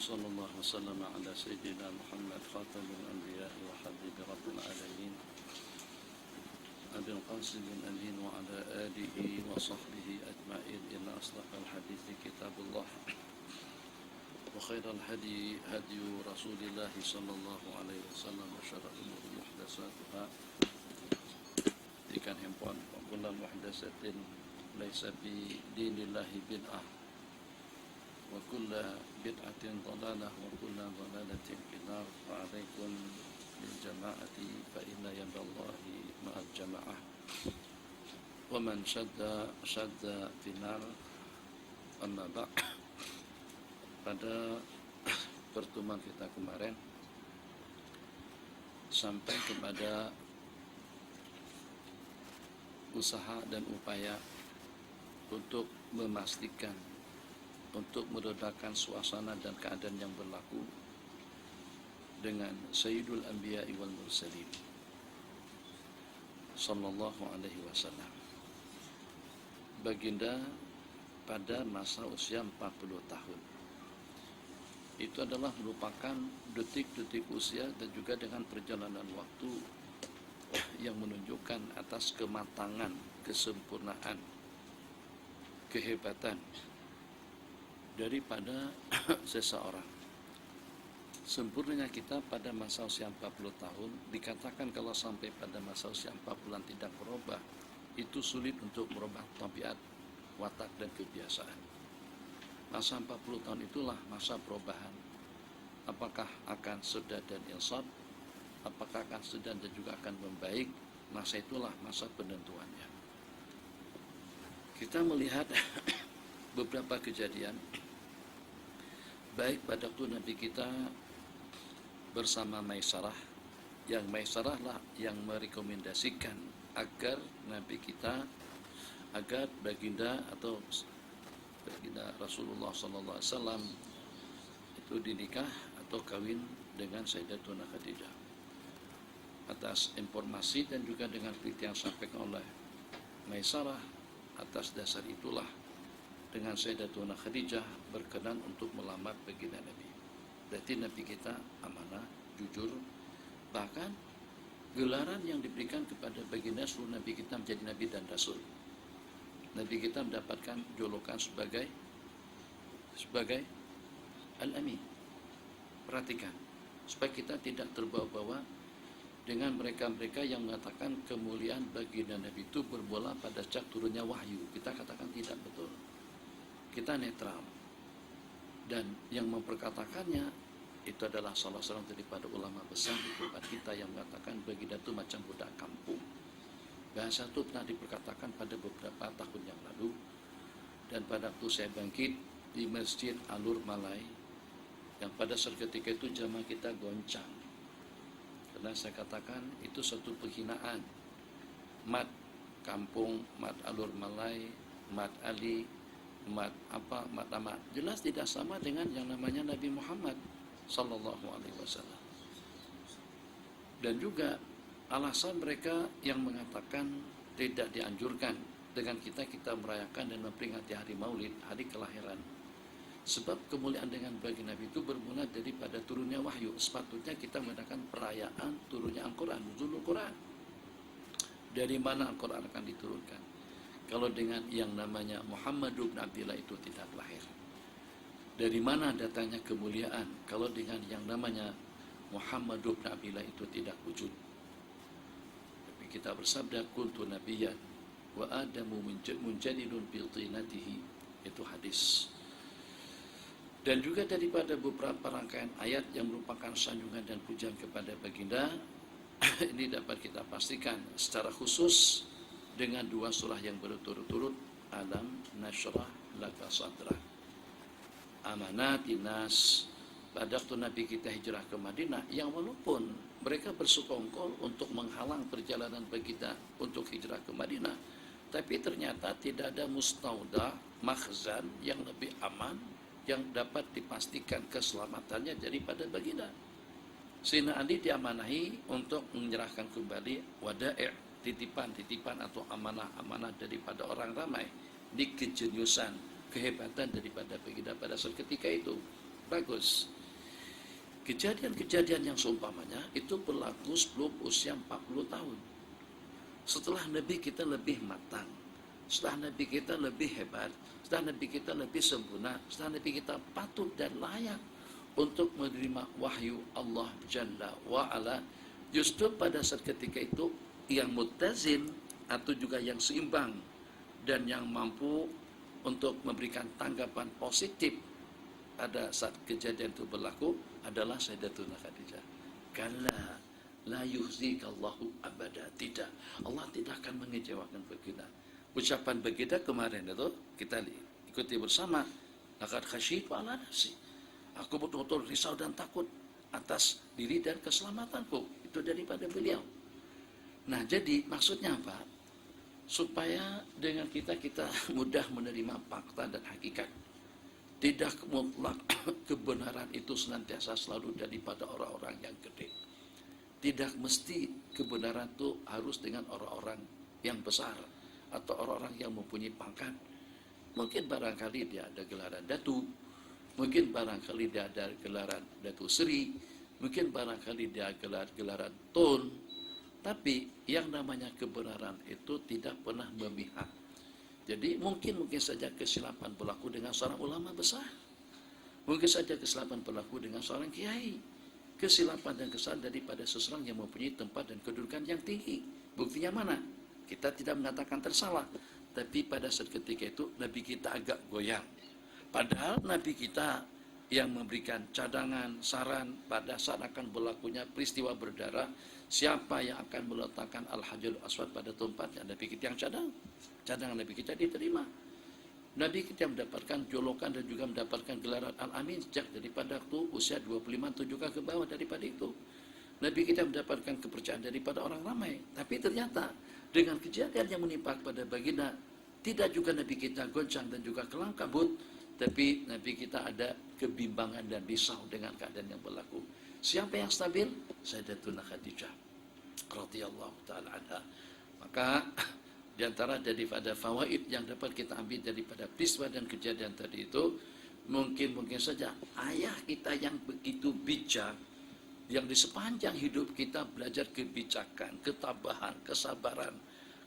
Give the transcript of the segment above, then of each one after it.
وصلى الله وسلم على سيدنا محمد خاتم الأنبياء وحبيب رب العالمين أبي القاسم الأمين وعلى آله وصحبه أجمعين إن أصدق الحديث كتاب الله وخير الهدي هدي رسول الله صلى الله عليه وسلم وشر الأمور محدثاتها ikan handphone وكل محدثة ليس بدين الله بدعة وكل بدعة ضلالة وكل ضلالة في النار وعليكم بالجماعة فإن يد الله مع الجماعة ومن شد في النار. أما بعد, pada pertemuan kita kemarin sampai kepada usaha dan upaya untuk memastikan, untuk meredakan suasana dan keadaan yang berlaku dengan Sayyidul Anbiya wal Mursalin sallallahu alaihi wasallam, baginda pada masa usia 40 tahun. Itu adalah merupakan detik-detik usia dan juga dengan perjalanan waktu yang menunjukkan atas kematangan, kesempurnaan, kehebatan daripada seseorang. Sempurnanya kita pada masa usia 40 tahun, dikatakan kalau sampai pada masa usia 40 tidak berubah, itu sulit untuk merubah tabiat, watak dan kebiasaan. Masa 40 tahun itulah masa perubahan. Apakah akan sedar dan insaf, apakah akan sedar dan juga akan membaik, masa itulah masa penentuannya. Kita melihat beberapa kejadian, baik pada waktu Nabi kita bersama Maisarah, yang Maisarah lah yang merekomendasikan agar Nabi kita, agar baginda atau baginda Rasulullah SAW itu dinikah atau kawin dengan Sayyidatuna Khadijah. Atas informasi dan juga dengan berita yang disampaikan oleh Maisarah, atas dasar itulah dengan Sayyidatuna Khadijah berkenan untuk melamar baginda Nabi. Berarti Nabi kita amanah, jujur, bahkan gelaran yang diberikan kepada baginda seluruh Nabi kita menjadi Nabi dan Rasul. Nabi kita mendapatkan julukan sebagai Al-Amin. Perhatikan, supaya kita tidak terbawa-bawa dengan mereka-mereka yang mengatakan kemuliaan baginda Nabi itu bermula pada sejak turunnya wahyu. Kita katakan tidak betul. Kita netral. Dan yang memperkatakannya itu adalah salah seorang daripada ulama besar di tempat kita yang mengatakan baginda itu macam budak kampung. Bahasa itu pernah diperkatakan pada beberapa tahun yang lalu. Dan pada waktu saya bangkit di Masjid Alur Malai, yang pada seketika itu jamaah kita goncang. Karena saya katakan itu satu penghinaan. Mat kampung, mat Alur Malai, mat Ali, mat Ahmad, jelas tidak sama dengan yang namanya Nabi Muhammad sallallahu alaihi wasallam. Dan juga alasan mereka yang mengatakan tidak dianjurkan dengan kita merayakan dan memperingati hari Maulid, hari kelahiran. Sebab kemuliaan dengan baginda Nabi itu bermula daripada turunnya wahyu. Sepatutnya kita mengadakan perayaan turunnya Al-Quran, nuzulul Quran. Dari mana Al-Quran akan diturunkan? Kalau dengan yang namanya Muhammad bin Abdillah itu tidak lahir. Dari mana datangnya kemuliaan kalau dengan yang namanya Muhammad bin Abdillah itu tidak wujud? Tapi kita bersabda kuntu nabiyyan wa adamu munjadilun bil tinatihi, itu hadis. Dan juga daripada beberapa rangkaian ayat yang merupakan sanjungan dan pujian kepada baginda, ini dapat kita pastikan secara khusus dengan dua surah yang berturut-turut, Alam Nashrah Laka Sadrak, Amanat Nas. Pada waktu Nabi kita hijrah ke Madinah, yang walaupun mereka bersekongkol untuk menghalang perjalanan baginda untuk hijrah ke Madinah, tapi ternyata tidak ada mustauda, makhzan yang lebih aman yang dapat dipastikan keselamatannya daripada baginda. Sayyidina Ali diamanahi untuk menyerahkan kembali wada'i', titipan-titipan atau amanah-amanah daripada orang ramai. Di kejeniusan, kehebatan daripada baginda pada saat ketika itu. Bagus. Kejadian-kejadian yang seumpamanya itu berlaku sebelum usia 40 tahun. Setelah Nabi kita lebih matang, setelah Nabi kita lebih hebat, setelah Nabi kita lebih sempurna, setelah Nabi kita patut dan layak untuk menerima wahyu Allah Jalla wa'ala. Justru pada saat ketika itu yang muttazin atau juga yang seimbang dan yang mampu untuk memberikan tanggapan positif pada saat kejadian itu berlaku adalah Sayyidatuna Khadijah. Kalla la yuhzikallahu abada. Tidak, Allah tidak akan mengecewakan baginda. Ucapan baginda kemarin itu kita ikuti bersama. Laqad khasyitu ala nafsi. Aku betul-betul risau dan takut atas diri dan keselamatanku. Itu daripada beliau. Nah, jadi maksudnya apa? Supaya dengan kita mudah menerima fakta dan hakikat. Tidak mutlak kebenaran itu senantiasa selalu daripada orang-orang yang gede. Tidak mesti kebenaran itu harus dengan orang-orang yang besar atau orang-orang yang mempunyai pangkat. Mungkin barangkali dia ada gelaran Datu, mungkin barangkali dia ada gelaran Datu Sri, mungkin barangkali dia gelaran Tun. Tapi yang namanya kebenaran itu tidak pernah memihak. Jadi mungkin saja kesilapan berlaku dengan seorang ulama besar. Mungkin saja kesilapan berlaku dengan seorang kiai. Kesilapan dan kesalahan daripada seseorang yang mempunyai tempat dan kedudukan yang tinggi. Buktinya mana? Kita tidak mengatakan tersalah. Tapi pada saat ketika itu Nabi kita agak goyang. Padahal Nabi kita yang memberikan cadangan, saran pada saat akan berlakunya peristiwa berdarah. Siapa yang akan meletakkan Al-Hajarul Aswad pada tempatnya? Nabi kita yang cadangan Nabi kita diterima. Nabi kita mendapatkan jolokan dan juga mendapatkan gelaran Al-Amin sejak daripada waktu usia 25 atau juga ke bawah daripada itu. Nabi kita mendapatkan kepercayaan daripada orang ramai. Tapi ternyata dengan kejadian yang menimpa pada baginda, tidak juga Nabi kita goncang dan juga kelam kabut, tapi Nabi kita ada kebimbangan dan risau dengan keadaan yang berlaku. Siapa yang stabil? Sayyidatuna Khadijah radhiyallahu taala anha. Maka di antara daripada fawaid yang dapat kita ambil daripada peristiwa dan kejadian tadi itu, mungkin saja ayah kita yang begitu bijak, yang di sepanjang hidup kita belajar kebijakan, ketabahan, kesabaran,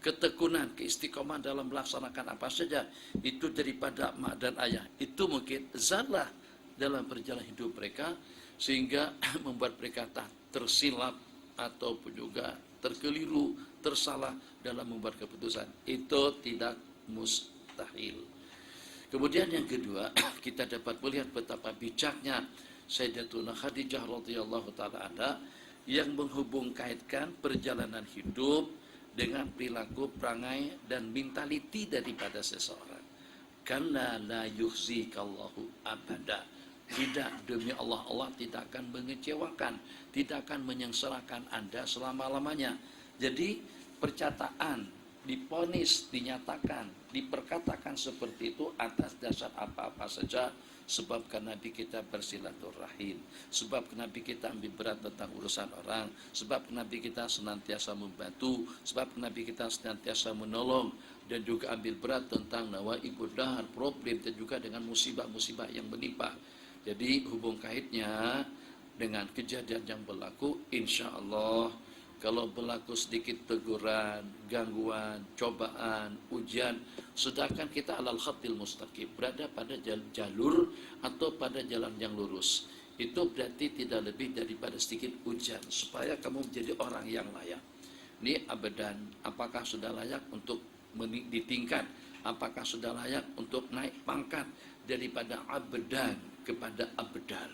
ketekunan, keistiqomahan dalam melaksanakan apa saja, itu daripada mak dan ayah. Itu mungkin zallah dalam perjalanan hidup mereka, sehingga membuat mereka tak tersilap ataupun juga terkeliru, tersalah dalam membuat keputusan. Itu tidak mustahil. Kemudian yang kedua, kita dapat melihat betapa bijaknya Sayyidatuna Khadijah radhiyallahu taala anha yang menghubung kaitkan perjalanan hidup dengan perilaku, perangai dan mentaliti daripada seseorang. Kalla la yukhzikallahu abada. Tidak, demi Allah, Allah tidak akan mengecewakan, tidak akan menyengsarakan Anda selama-lamanya. Jadi percataan, diponis, dinyatakan, diperkatakan seperti itu atas dasar apa-apa saja. Sebab karena Nabi kita bersilaturahim, sebab karena Nabi kita ambil berat tentang urusan orang, sebab karena Nabi kita senantiasa membantu, sebab karena Nabi kita senantiasa menolong, dan juga ambil berat tentang nawaibud dahar, problem, dan juga dengan musibah-musibah yang menimpa. Jadi hubung kaitnya dengan kejadian yang berlaku, insya Allah kalau berlaku sedikit teguran, gangguan, cobaan, ujian, sedangkan kita alal khatil mustaqim, berada pada jalur atau pada jalan yang lurus, itu berarti tidak lebih daripada sedikit ujian supaya kamu menjadi orang yang layak. Ini abadan, apakah sudah layak untuk ditingkat, apakah sudah layak untuk naik pangkat daripada abadan kepada abdal.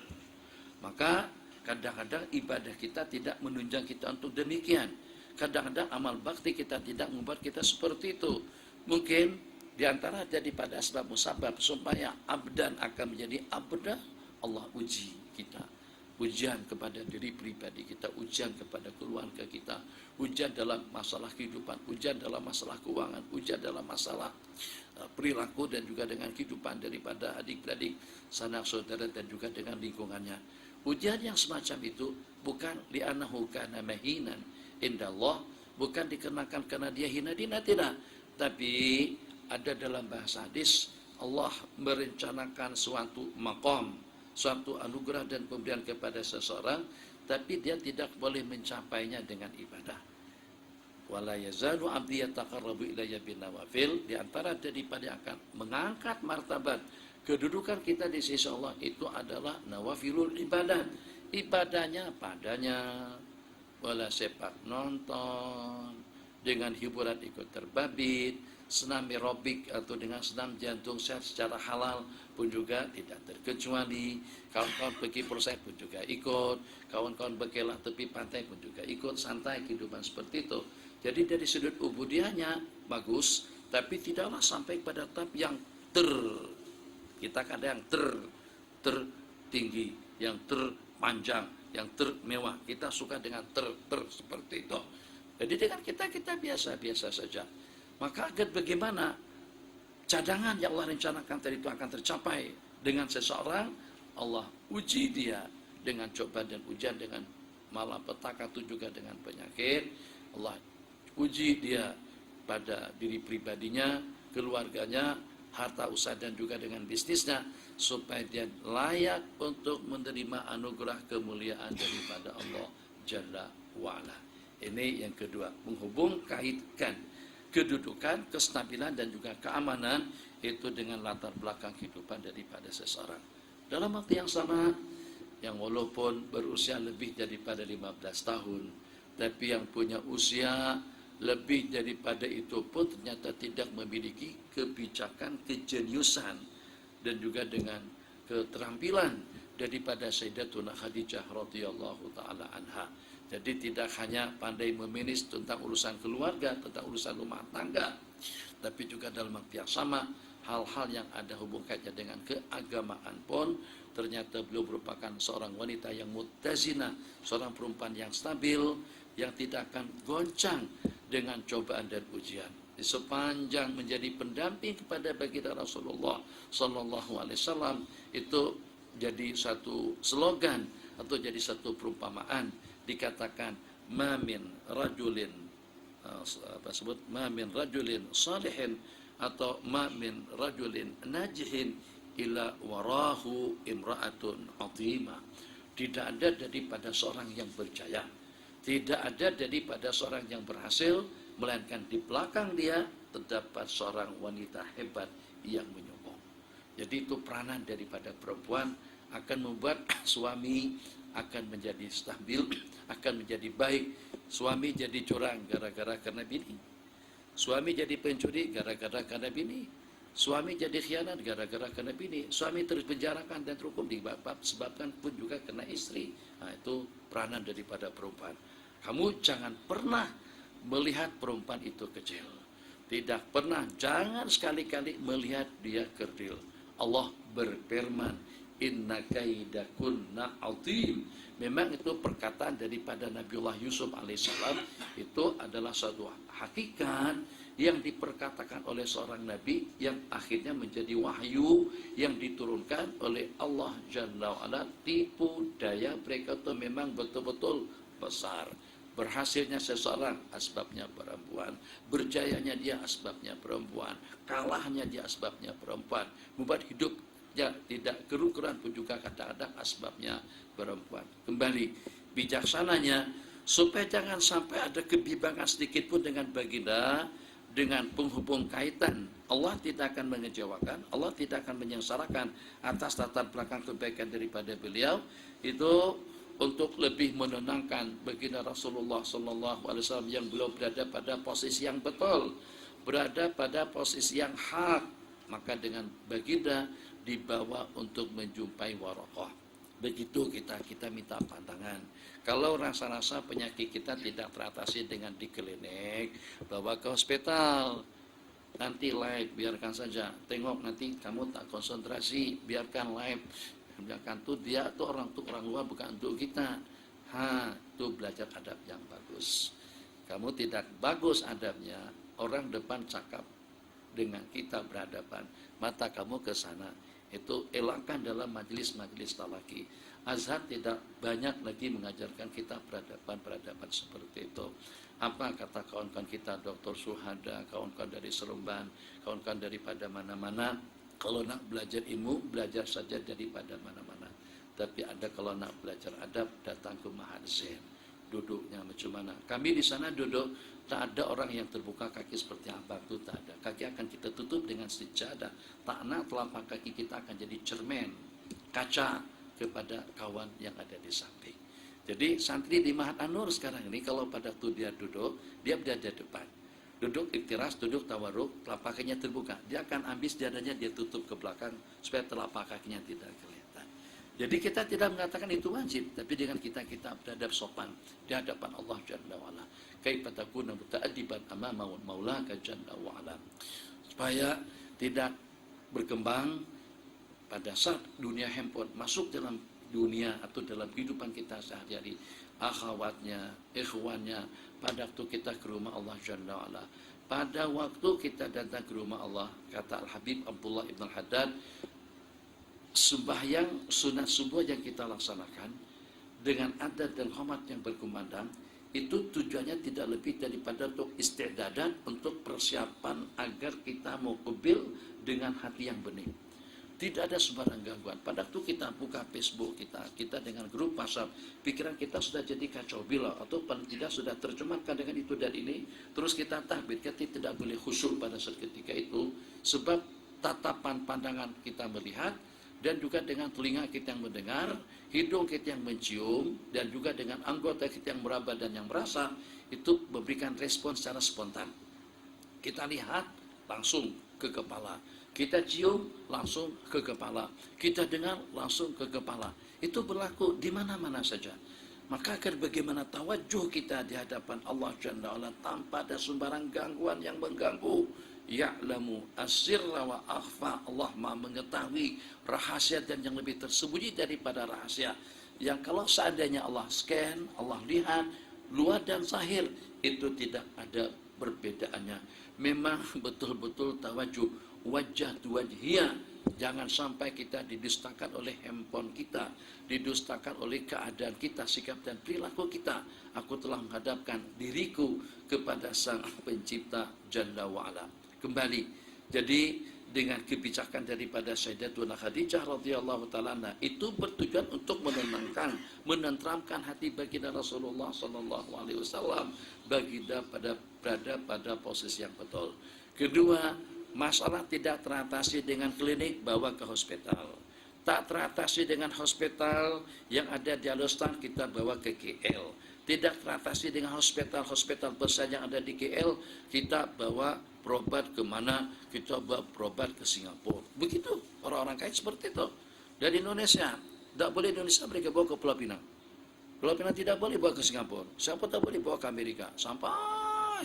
Maka kadang-kadang ibadah kita tidak menunjang kita untuk demikian. Kadang-kadang amal bakti kita tidak membuat kita seperti itu. Mungkin diantara daripada sebab musabab supaya abdan akan menjadi abda, Allah uji kita. Ujian kepada diri pribadi kita, ujian kepada keluarga kita, ujian dalam masalah kehidupan, ujian dalam masalah keuangan, ujian dalam masalah perilaku dan juga dengan kehidupan daripada adik-beradik, sanak saudara dan juga dengan lingkungannya. Ujian yang semacam itu bukan li'annahu kana mahinan indallah, bukan dikenakan karena dia hina dina, tidak. Tapi ada dalam bahasa hadis, Allah merencanakan suatu maqam, suatu anugerah dan pemberian kepada seseorang, tapi dia tidak boleh mencapainya dengan ibadah. Wala yazalu 'abdi yataqarrabu ilayya bin nawafil, di antara daripada akan mengangkat martabat kedudukan kita di sisi Allah itu adalah nawafilul ibadat. Ibadahnya padanya, wala sepak nonton, dengan hiburan ikut terbabit, senam aerobik atau dengan senam jantung sehat secara halal pun juga tidak terkecuali. Kawan-kawan pergi perusahaan pun juga ikut, kawan-kawan berkelak tepi pantai pun juga ikut, santai kehidupan seperti itu. Jadi dari sudut ubudiahnya bagus, tapi tidaklah sampai pada tahap yang kita kadang tertinggi, yang terpanjang, yang termewah. Kita suka dengan seperti itu. Jadi dengan kita biasa-biasa saja. Maka agar bagaimana cadangan yang Allah rencanakan tadi itu akan tercapai dengan seseorang, Allah uji dia dengan cobaan dan ujian, dengan malapetaka itu juga dengan penyakit. Allah uji dia pada diri pribadinya, keluarganya, harta usaha dan juga dengan bisnisnya, supaya dia layak untuk menerima anugerah kemuliaan daripada Allah Jalla wa'ala. Ini yang kedua, menghubung kaitkan kedudukan, kestabilan dan juga keamanan itu dengan latar belakang kehidupan daripada seseorang. Dalam waktu yang sama, yang walaupun berusia lebih daripada 15 tahun, tapi yang punya usia lebih daripada itu pun ternyata tidak memiliki kebijakan, kejeniusan dan juga dengan keterampilan daripada Sayyidatuna Khadijah radhiyallahu taala anha. Jadi tidak hanya pandai memanage tentang urusan keluarga, tentang urusan rumah tangga, tapi juga dalam waktu yang sama hal-hal yang ada hubungannya dengan keagamaan pun ternyata beliau merupakan seorang wanita yang muttazina, seorang perempuan yang stabil, yang tidak akan goncang dengan cobaan dan ujian. Di sepanjang menjadi pendamping kepada baginda Rasulullah sallallahu alaihi wasallam, itu jadi satu slogan atau jadi satu perumpamaan, dikatakan mamin rajulin rajulin salihin atau mamin rajulin najihin ila warahu imra'atun azimah. Tidak ada daripada seorang yang berjaya, tidak ada daripada seorang yang berhasil, melainkan di belakang dia terdapat seorang wanita hebat yang menyokong. Jadi itu peranan daripada perempuan akan membuat suami akan menjadi stabil, akan menjadi baik. Suami jadi curang gara-gara karena bini. Suami jadi pencuri gara-gara karena bini. Suami jadi khianat gara-gara karena bini. Suami terus penjarakan dan terhukum disebabkan pun juga karena istri. Nah, itu peranan daripada perempuan. Kamu jangan pernah melihat perempuan itu kecil. Tidak pernah, jangan sekali-kali melihat dia kerdil. Allah berfirman, inna kaidakunna azim. Memang itu perkataan daripada Nabiullah Yusuf alaihissalam, itu adalah suatu hakikat yang diperkatakan oleh seorang nabi yang akhirnya menjadi wahyu yang diturunkan oleh Allah Jalla wa'ala. Tipu daya mereka itu memang betul-betul besar. Berhasilnya seseorang asbabnya perempuan, berjayanya dia asbabnya perempuan, kalahnya dia asbabnya perempuan, membuat hidupnya tidak kerukuran pun juga kadang-kadang asbabnya perempuan. Kembali bijaksananya supaya jangan sampai ada kebimbangan sedikit pun dengan baginda, dengan penghubung kaitan. Allah tidak akan mengecewakan, Allah tidak akan menyengsarakan atas latar belakang kebaikan daripada beliau. Itu untuk lebih menenangkan baginda Rasulullah sallallahu alaihi wasallam yang belum berada pada posisi yang betul, berada pada posisi yang hak, maka dengan baginda dibawa untuk menjumpai Waraqah. Begitu kita minta pandangan. Kalau rasa-rasa penyakit kita tidak teratasi dengan di klinik, bawa ke hospital. Nanti live, biarkan saja. Tengok nanti kamu tak konsentrasi, biarkan live. Biarkan tuh dia tuh orang luar bukan untuk kita. Tuh belajar adab yang bagus. Kamu tidak bagus adabnya, orang depan cakap dengan kita berhadapan, mata kamu ke sana. Itu elakkan dalam majelis-majelis talaki. Azhar tidak banyak lagi mengajarkan kita peradaban seperti itu. Apa kata kawan-kawan kita, Dr. Suhada, kawan-kawan dari Seremban, kawan-kawan daripada mana-mana, kalau nak belajar ilmu, belajar saja daripada mana-mana. Tapi ada kalau nak belajar adab, datang ke Mahat Zain. Duduknya macam mana? Kami di sana duduk, tak ada orang yang terbuka kaki seperti abang tu, tak ada. Kaki akan kita tutup dengan sejadah. Tak nak telapak kaki kita akan jadi cermin, kaca kepada kawan yang ada di samping. Jadi santri di Mahat An-Nur sekarang ini kalau pada tu dia duduk, dia berada di depan. Duduk iktiras, duduk tawarruk, telapak kakinya terbuka. Dia akan ambil sejadahnya, dia tutup ke belakang supaya telapak kakinya tidak kelihatan. Jadi kita tidak mengatakan itu wajib, tapi dengan kita beradab sopan di hadapan Allah Jalla wa'ala. Kaifa takuna muta'addiban amama maulaka Jalla wa'ala. Supaya tidak berkembang pada saat dunia handphone masuk dalam dunia atau dalam kehidupan kita sehari-hari, akhwatnya, ikhwannya, pada waktu kita ke rumah Allah Jalla wa'ala, pada waktu kita datang ke rumah Allah, kata Al-Habib Abdullah Ibn Haddad, sembahyang sunat subuh yang kita laksanakan dengan adat dan hormat yang berkumandang, itu tujuannya tidak lebih daripada untuk isti'dadan, untuk persiapan agar kita mau qabil dengan hati yang bening. Tidak ada sembarang gangguan. Pada waktu kita buka Facebook kita dengan grup WhatsApp, pikiran kita sudah jadi kacau bila atau paling tidak sudah tercemarkan dengan itu dan ini, terus kita tahbid, kita tidak boleh khusyuk pada saat ketika itu, sebab tatapan pandangan kita melihat, dan juga dengan telinga kita yang mendengar, hidung kita yang mencium, dan juga dengan anggota kita yang meraba dan yang merasa, itu memberikan respon secara spontan. Kita lihat langsung ke kepala, kita cium langsung ke kepala, kita dengar langsung ke kepala. Itu berlaku di mana-mana saja. Maka akan bagaimana tawajuh kita di hadapan Allah Jalla wa'ala tanpa ada sembarang gangguan yang mengganggu. Ya'lamu asirra wa akhfa. Allah Maha mengetahui rahasia dan yang lebih tersembunyi daripada rahasia. Yang kalau seandainya Allah scan, Allah lihat luar dan zahir, itu tidak ada perbedaannya. Memang betul-betul tawajuh, wajah wajhiyah. Jangan sampai kita didustakan oleh handphone kita, didustakan oleh keadaan kita, sikap dan perilaku kita. Aku telah menghadapkan diriku kepada Sang Pencipta Jalla wa'ala. Kembali, jadi dengan kebijakan daripada Sayyidatuna Khadijah radhiyallahu ta'ala anha, itu bertujuan untuk menenangkan, menenteramkan hati baginda Rasulullah sallallahu alaihi wasallam, baginda berada pada posisi yang betul. Kedua, masalah tidak teratasi dengan klinik, bawa ke hospital. Tak teratasi dengan hospital yang ada di Alostan, kita bawa ke KL. Tidak teratasi dengan hospital besar yang ada di KL, kita bawa berobat ke mana? Kita bawa berobat ke Singapura. Begitu orang-orang kaya seperti itu. Dari Indonesia, tidak boleh Indonesia mereka bawa ke Pulau Pinang. Pulau Pinang tidak boleh bawa ke Singapura. Singapura tak boleh bawa ke Amerika. Sampai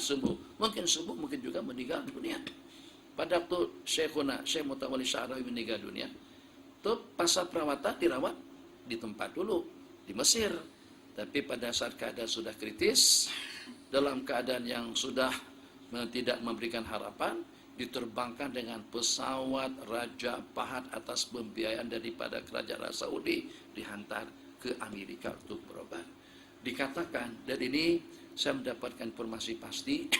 sembuh. Mungkin sembuh, mungkin juga meninggal dunia. Pada waktu Syekh Mutawalli Sya'rawi meninggal dunia, itu pasal perawatan dirawat di tempat dulu, di Mesir. Tapi pada saat keadaan sudah kritis, dalam keadaan yang sudah tidak memberikan harapan, diterbangkan dengan pesawat Raja Fahad atas pembiayaan daripada kerajaan Arab Saudi, dihantar ke Amerika untuk berobat. Dikatakan, dan ini saya mendapatkan informasi pasti,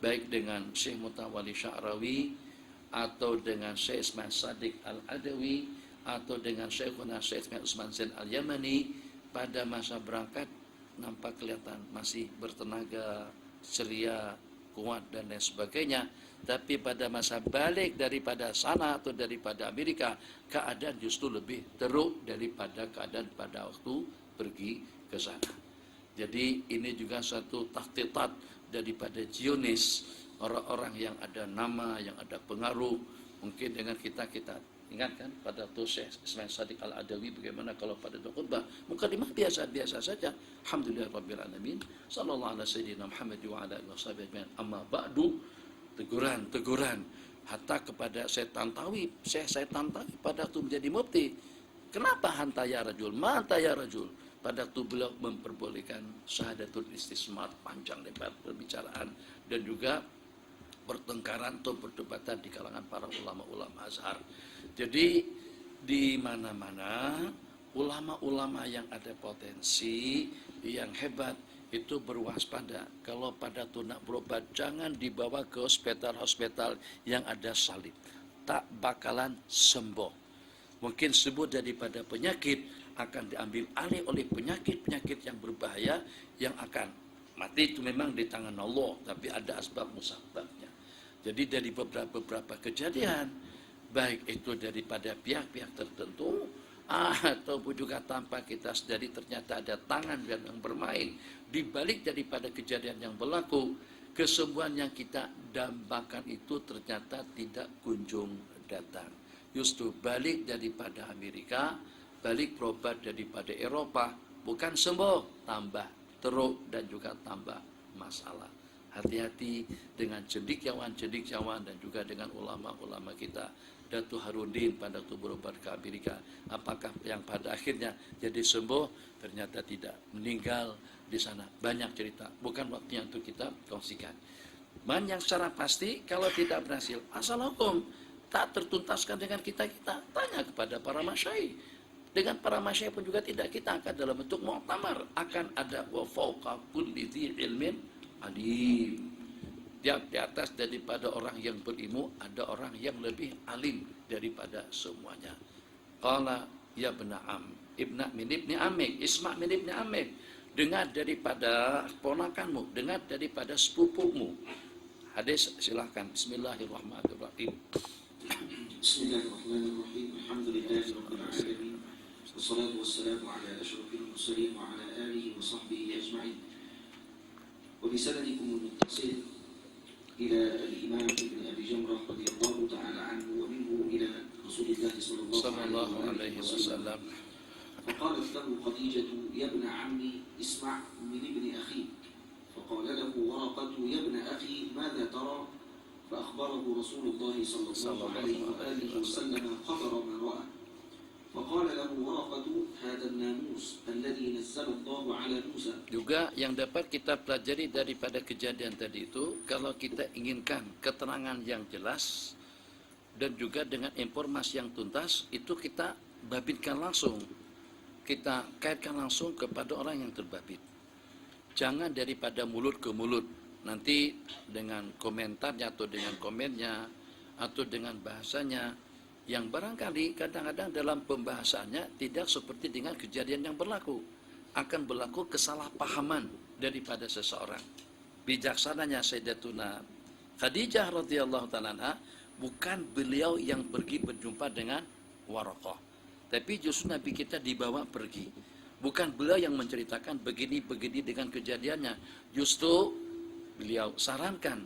baik dengan Syekh Mutawalli Sya'rawi, atau dengan Syekh Ismail Sadiq Al-Adawi, atau dengan Syekhuna Syekh Usman Zain Al-Yamani, pada masa berangkat nampak kelihatan masih bertenaga, ceria, kuat dan lain sebagainya. Tapi pada masa balik daripada sana atau daripada Amerika, keadaan justru lebih teruk daripada keadaan pada waktu pergi ke sana. Jadi ini juga satu takhtitat daripada Zionis, orang-orang yang ada nama, yang ada pengaruh. Mungkin dengan kita ingatkan pada tu Syekh Ismail Sadiq Al-Adawi, bagaimana kalau pada khutbah mukadimah biasa-biasa saja, alhamdulillah rabbil alamin, sallallahu alaihi sayyidina Muhammad wa ala alihi wasallam, amma ba'du, teguran hatta kepada saya tantawi pada tu menjadi mufti. Kenapa hanta ya rajul, mata ya rajul? Pada tu beliau memperbolehkan syahadatul istismat, panjang lebar perbicaraan dan juga pertengkaran atau perdebatan di kalangan para ulama-ulama Azhar. Jadi di mana-mana ulama-ulama yang ada potensi, yang hebat, itu berwaspada. Kalau pada tu nak berobat, jangan dibawa ke hospital-hospital yang ada salib. Tak bakalan sembuh. Mungkin sembuh daripada penyakit, akan diambil alih oleh penyakit-penyakit yang berbahaya yang akan mati. Itu memang di tangan Allah, tapi ada asbab musababnya. Jadi dari beberapa kejadian, baik itu daripada pihak-pihak tertentu ataupun juga tanpa kita sadari, ternyata ada tangan yang bermain di balik daripada kejadian yang berlaku. Kesembuhan yang kita dambakan itu ternyata tidak kunjung datang. Justru balik daripada Amerika, balik berobat daripada Eropa, bukan sembuh, tambah teruk dan juga tambah masalah. Hati-hati dengan cendekiawan dan juga dengan ulama-ulama kita. Datuk Harudin pada waktu berobat ke Amerika, apakah yang pada akhirnya jadi sembuh? Ternyata tidak, meninggal di sana. Banyak cerita, bukan waktunya untuk kita kongsikan. Yang secara pasti kalau tidak berhasil, asal hukum tak tertuntaskan dengan kita tanya kepada para masyayikh. Dengan para masyayikh pun juga tidak, kita akan dalam bentuk muktamar, akan ada wa fauqa kulli dzi ilmin alim. Di atas daripada orang yang berilmu ada orang yang lebih alim daripada semuanya. Qala ya ibna min ibni amik, Isma min ibni amik, dengar daripada ponakanmu, dengar daripada sepupumu. Hadis silakan. Bismillahirrahmanirrahim. Bismillahirrahmanirrahim. Alhamdulillahirabbil alamin. Wassalatu wassalamu ala asyrafil mursalin wa ala alihi wa sahbihi ajma'in. Wa bi sanadikum al-muttasil إلى الإمام ابن أبي جمرة رضي الله تعالى عنه ومنه إلى رسول الله صلى الله عليه وسلم. فقالت له خديجة يا ابن عمي اسمع من ابن أخيك. فقال له ورقة يا ابن أخي ماذا ترى؟ فأخبره رسول الله صلى الله عليه وآله وسلم خبر ما رأى. فقال له ورقة هذا الناموس الذي نزل الله على موسى. Juga yang dapat kita pelajari daripada kejadian tadi itu, kalau kita inginkan keterangan yang jelas dan juga dengan informasi yang tuntas, itu kita babitkan langsung, kita kaitkan langsung kepada orang yang terbabit. Jangan daripada mulut ke mulut, nanti dengan komentarnya atau dengan komennya atau dengan bahasanya yang barangkali kadang-kadang dalam pembahasannya tidak seperti dengan kejadian yang berlaku. Akan berlaku kesalahpahaman daripada seseorang. Bijaksananya Sayyidatuna Khadijah radhiyallahu ta'ala anha, bukan beliau yang pergi berjumpa dengan Waraqah, tapi justru Nabi kita dibawa pergi. Bukan beliau yang menceritakan begini-begini dengan kejadiannya. Justru beliau sarankan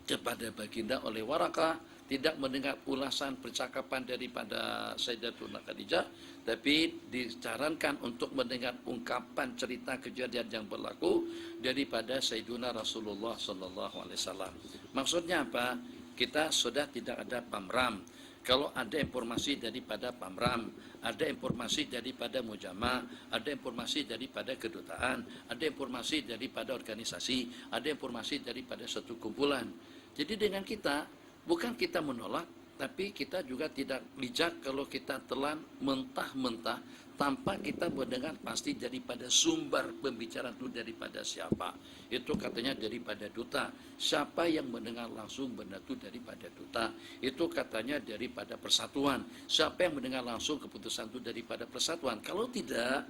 kepada baginda oleh Waraqah tidak mendengar ulasan percakapan daripada Sayyidatuna Khadijah, tapi disarankan untuk mendengar ungkapan cerita kejadian yang berlaku daripada Sayyiduna Rasulullah sallallahu alaihi wasallam. Maksudnya apa? Kita sudah tidak ada pamram. Kalau ada informasi daripada pamram, ada informasi daripada mujama, ada informasi daripada kedutaan, ada informasi daripada organisasi, ada informasi daripada satu kumpulan. Jadi dengan kita, bukan kita menolak, tapi kita juga tidak bijak kalau kita telan mentah-mentah tanpa kita mendengar pasti daripada sumber pembicaraan itu daripada siapa. Itu katanya daripada duta. Siapa yang mendengar langsung benda itu daripada duta. Itu katanya daripada persatuan. Siapa yang mendengar langsung keputusan itu daripada persatuan. Kalau tidak,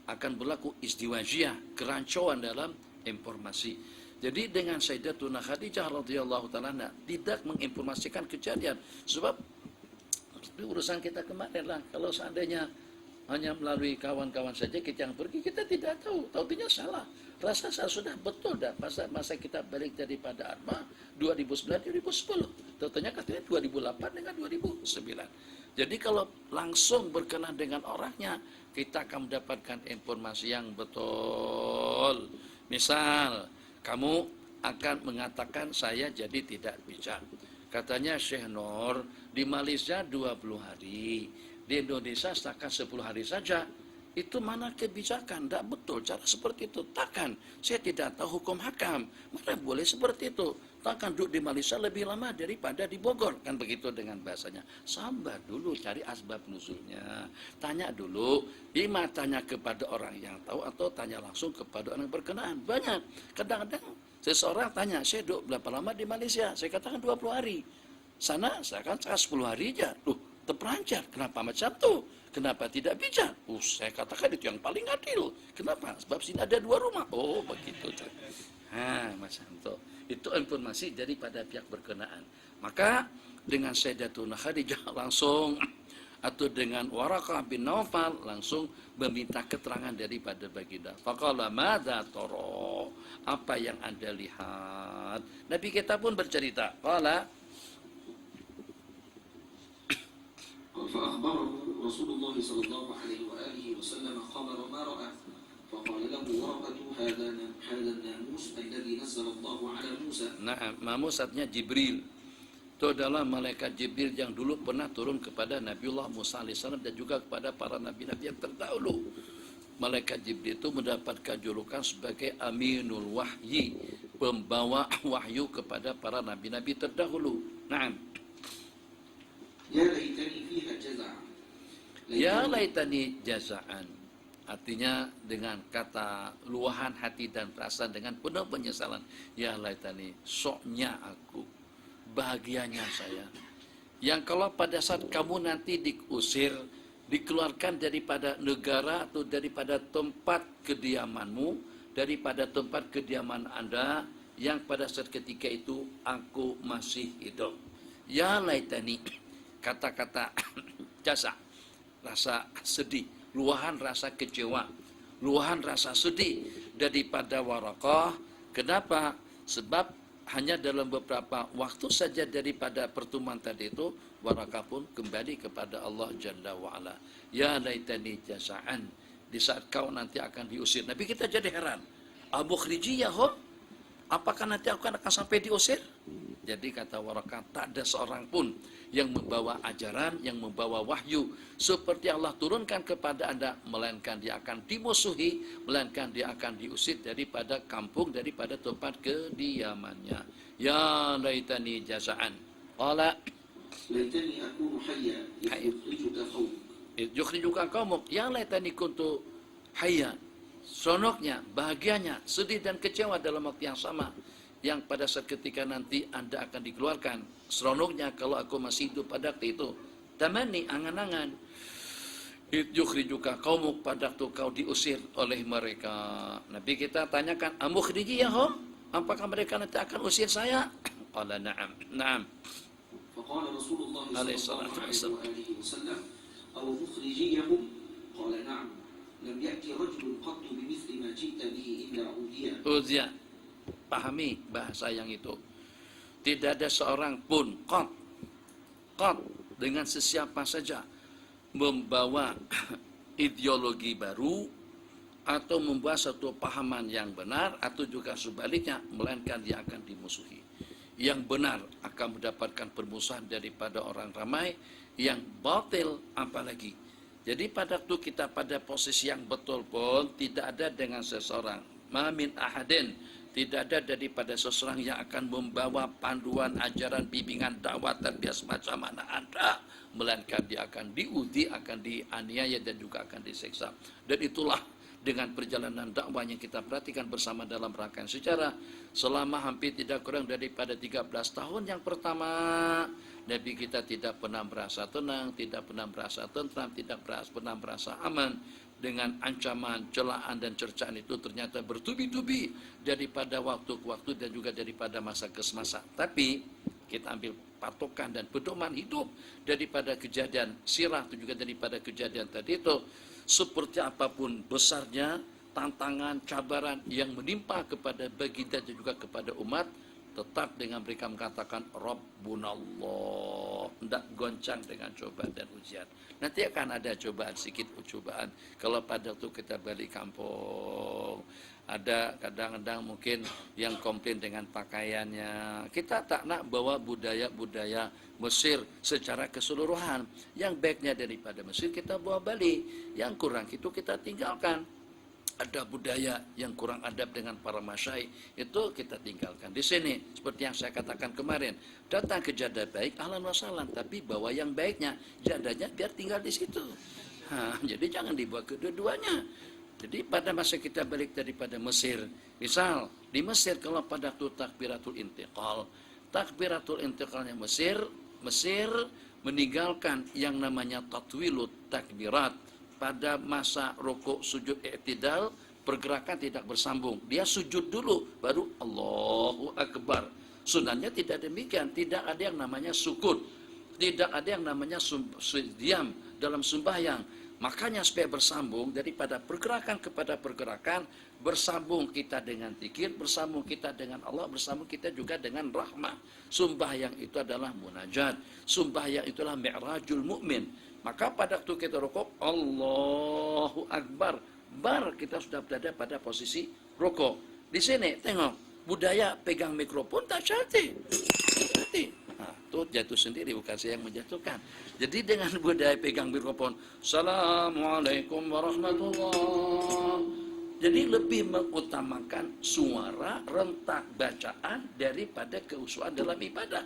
akan berlaku istiwajiyah, kerancuan dalam informasi. Jadi dengan Sayyidatuna Khadijah radhiyallahu ta'ala tidak menginformasikan kejadian. Sebab urusan kita kemarin lah, kalau seandainya hanya melalui kawan-kawan saja kita yang pergi, kita tidak tahu. Tahunya salah. Rasa saya sudah betul dah masa kita balik daripada Arma 2009-2010. Tahunya katanya 2008 dengan 2009. Jadi kalau langsung berkenan dengan orangnya, kita akan mendapatkan informasi yang betul. Misal, kamu akan mengatakan saya jadi tidak bijak. Katanya Syekh Nur, di Malaysia 20 hari, di Indonesia setakat 10 hari saja. Itu mana kebijakan? Tidak betul cara seperti itu. Takkan saya tidak tahu hukum hakam. Mana boleh seperti itu? Takkan duduk di Malaysia lebih lama daripada di Bogor. Kan begitu dengan bahasanya. Sabar dulu, cari asbab nuzulnya. Tanya dulu, ima tanya kepada orang yang tahu atau tanya langsung kepada orang berkenaan. Banyak. Kadang-kadang seseorang tanya, saya duduk berapa lama di Malaysia? Saya katakan 20 hari. Sana saya kan 10 hari aja. Loh, terperancar. Kenapa macam tu? Kenapa tidak bijak? Saya katakan itu yang paling adil. Kenapa? Sebab sini ada 2 rumah. Oh, begitu. Macam tu. Itu informasi daripada pihak berkenaan. Maka dengan Sayyidatuna Khadijah langsung, atau dengan Warakah bin Naufal langsung meminta keterangan daripada baginda. Faqala madza tara? Apa yang Anda lihat? Nabi kita pun bercerita. Qala فأخبره رسول الله صلى الله عليه وآله وسلم خبر ما رأى فقال له ورقة هذا الناموس الذي نزل الله على موسى. Nah, Namus artinya Jibril. Itu adalah malaikat Jibril yang dulu pernah turun kepada Nabiullah Musa alaihissalam dan juga kepada para nabi-nabi yang terdahulu. Malaikat Jibril itu mendapatkan julukan sebagai Aminul Wahyi, pembawa wahyu kepada para nabi-nabi terdahulu. Naam. Ya laitani fiha jaza'an. Ya laitani jaza'an. Artinya dengan kata luahan hati dan perasaan dengan penuh penyesalan. Ya laitani, soknya aku, bahagianya saya. Yang kalau pada saat kamu nanti diusir, dikeluarkan daripada negara atau daripada tempat kediamanmu, daripada tempat kediaman Anda, yang pada saat ketika itu aku masih hidup. Ya laitani, kata-kata jasa, rasa sedih, luahan rasa kecewa, luahan rasa sedih daripada Warakah. Kenapa? Sebab hanya dalam beberapa waktu saja daripada pertemuan tadi itu, Warakah pun kembali kepada Allah Jalla wa'ala. Ya laitani jasa'an, di saat kau nanti akan diusir. Nabi kita jadi heran, Amukhrijiyahum, apakah nanti aku akan sampai diusir? Jadi kata Warakah, tak ada seorang pun yang membawa ajaran, yang membawa wahyu seperti Allah turunkan kepada Anda, melainkan dia akan dimusuhi, melainkan dia akan diusir daripada kampung, daripada tempat kediamannya. Ya laitani jaza'an. Qala laitani akunu hayya yukhrijuka qaumuk. Yukhrijuka qaumuk. Ya laitani kuntu hayya. Sonoknya, bahagianya, sedih dan kecewa dalam waktu yang sama. Yang pada saat ketika nanti Anda akan dikeluarkan, seronoknya kalau aku masih hidup pada waktu itu. Tamani, angan-angan. Yukhrijuka qaumuk, pada waktu kau diusir oleh mereka. Nabi kita tanyakan, Amukhrijiyahum, apakah mereka nanti akan usir saya? Qala na'am. Na'am. Faqala Rasulullah sallallahu alaihi wasallam, aw mukhrijiyahum? Qala na'am. Lam ya'ti rajulun qattu bimithli ma ji'ta bihi illa udiya. Pahami bahasa yang itu. Tidak ada seorang pun qat dengan sesiapa saja membawa ideologi baru atau membawa satu pahaman yang benar atau juga sebaliknya, melainkan dia akan dimusuhi. Yang benar akan mendapatkan permusuhan daripada orang ramai, yang batil apalagi. Jadi pada waktu kita pada posisi yang betul pun tidak ada dengan seseorang, ma min ahadin, tidak ada daripada seseorang yang akan membawa panduan, ajaran, bimbingan, dakwah, tarbiyah semacam mana Anda, melainkan dia akan diuji, akan dianiaya dan juga akan disiksa. Dan itulah dengan perjalanan dakwah yang kita perhatikan bersama dalam rangkaian sejarah selama hampir tidak kurang daripada 13 tahun yang pertama, Nabi kita tidak pernah merasa tenang, tidak pernah merasa tentram, tidak pernah merasa aman. Dengan ancaman, celaan dan cercaan itu ternyata bertubi-tubi daripada waktu ke waktu dan juga daripada masa ke semasa. Tapi kita ambil patokan dan pedoman hidup daripada kejadian sirah itu juga daripada kejadian tadi itu, seperti apapun besarnya tantangan, cabaran yang menimpa kepada baginda dan juga kepada umat, tetap dengan mereka mengatakan Rabbunallah, tidak goncang dengan cobaan dan ujian. Nanti akan ada cobaan, sedikit cobaan. Kalau pada waktu kita balik kampung, ada kadang-kadang mungkin yang komplain dengan pakaiannya. Kita tak nak bawa budaya-budaya Mesir secara keseluruhan. Yang baiknya daripada Mesir kita bawa balik, yang kurang itu kita tinggalkan. Ada budaya yang kurang adab dengan para masyayikh, itu kita tinggalkan. Di sini seperti yang saya katakan kemarin, datang ke jadah baik ahlan wa sahlan, tapi bawa yang baiknya, jadahnya biar tinggal di situ. Jadi jangan dibawa kedua-duanya. Jadi pada masa kita balik daripada Mesir, misal di Mesir kalau pada waktu takbiratul intiqalnya Mesir meninggalkan yang namanya tatwilut takbirat pada masa rukuk sujud i'tidal, pergerakan tidak bersambung. Dia sujud dulu baru Allahu Akbar. Sunahnya tidak demikian, tidak ada yang namanya sukun, tidak ada yang namanya diam dalam sembahyang. Makanya supaya bersambung daripada pergerakan kepada pergerakan, bersambung kita dengan zikir, bersambung kita dengan Allah, bersambung kita juga dengan rahmah. Sembahyang itu adalah munajat, sembahyang itulah mi'rajul mukmin. Maka pada waktu kita rukuk, Allahu Akbar, bar kita sudah berada pada posisi rukuk. Di sini tengok, budaya pegang mikrofon tak cantik. Nah, itu jatuh sendiri, bukan saya yang menjatuhkan. Jadi dengan budaya pegang mikrofon, Assalamualaikum warahmatullahi. Jadi lebih mengutamakan suara, rentak bacaan daripada keusuhan dalam ibadah.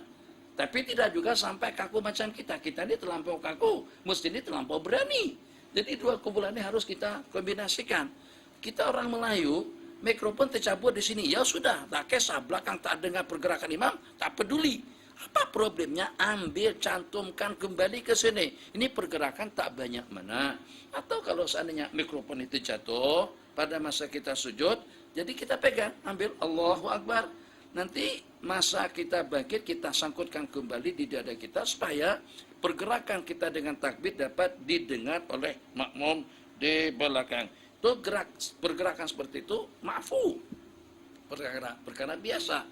Tapi tidak juga sampai kaku macam kita. Kita ini terlampau kaku, mesti ini terlampau berani. Jadi dua kumpulan ini harus kita kombinasikan. Kita orang Melayu, mikrofon tercabut di sini, ya sudah, tak kisah, belakang tak dengar pergerakan imam, tak peduli. Apa problemnya? Ambil, cantumkan kembali ke sini. Ini pergerakan tak banyak mana. Atau kalau seandainya mikrofon itu jatuh pada masa kita sujud, jadi kita pegang, ambil Allahu Akbar. Nanti masa kita bangkit, kita sangkutkan kembali di dada kita supaya pergerakan kita dengan takbir dapat didengar oleh makmum di belakang. Itu pergerakan seperti itu ma'fu, perkara biasa.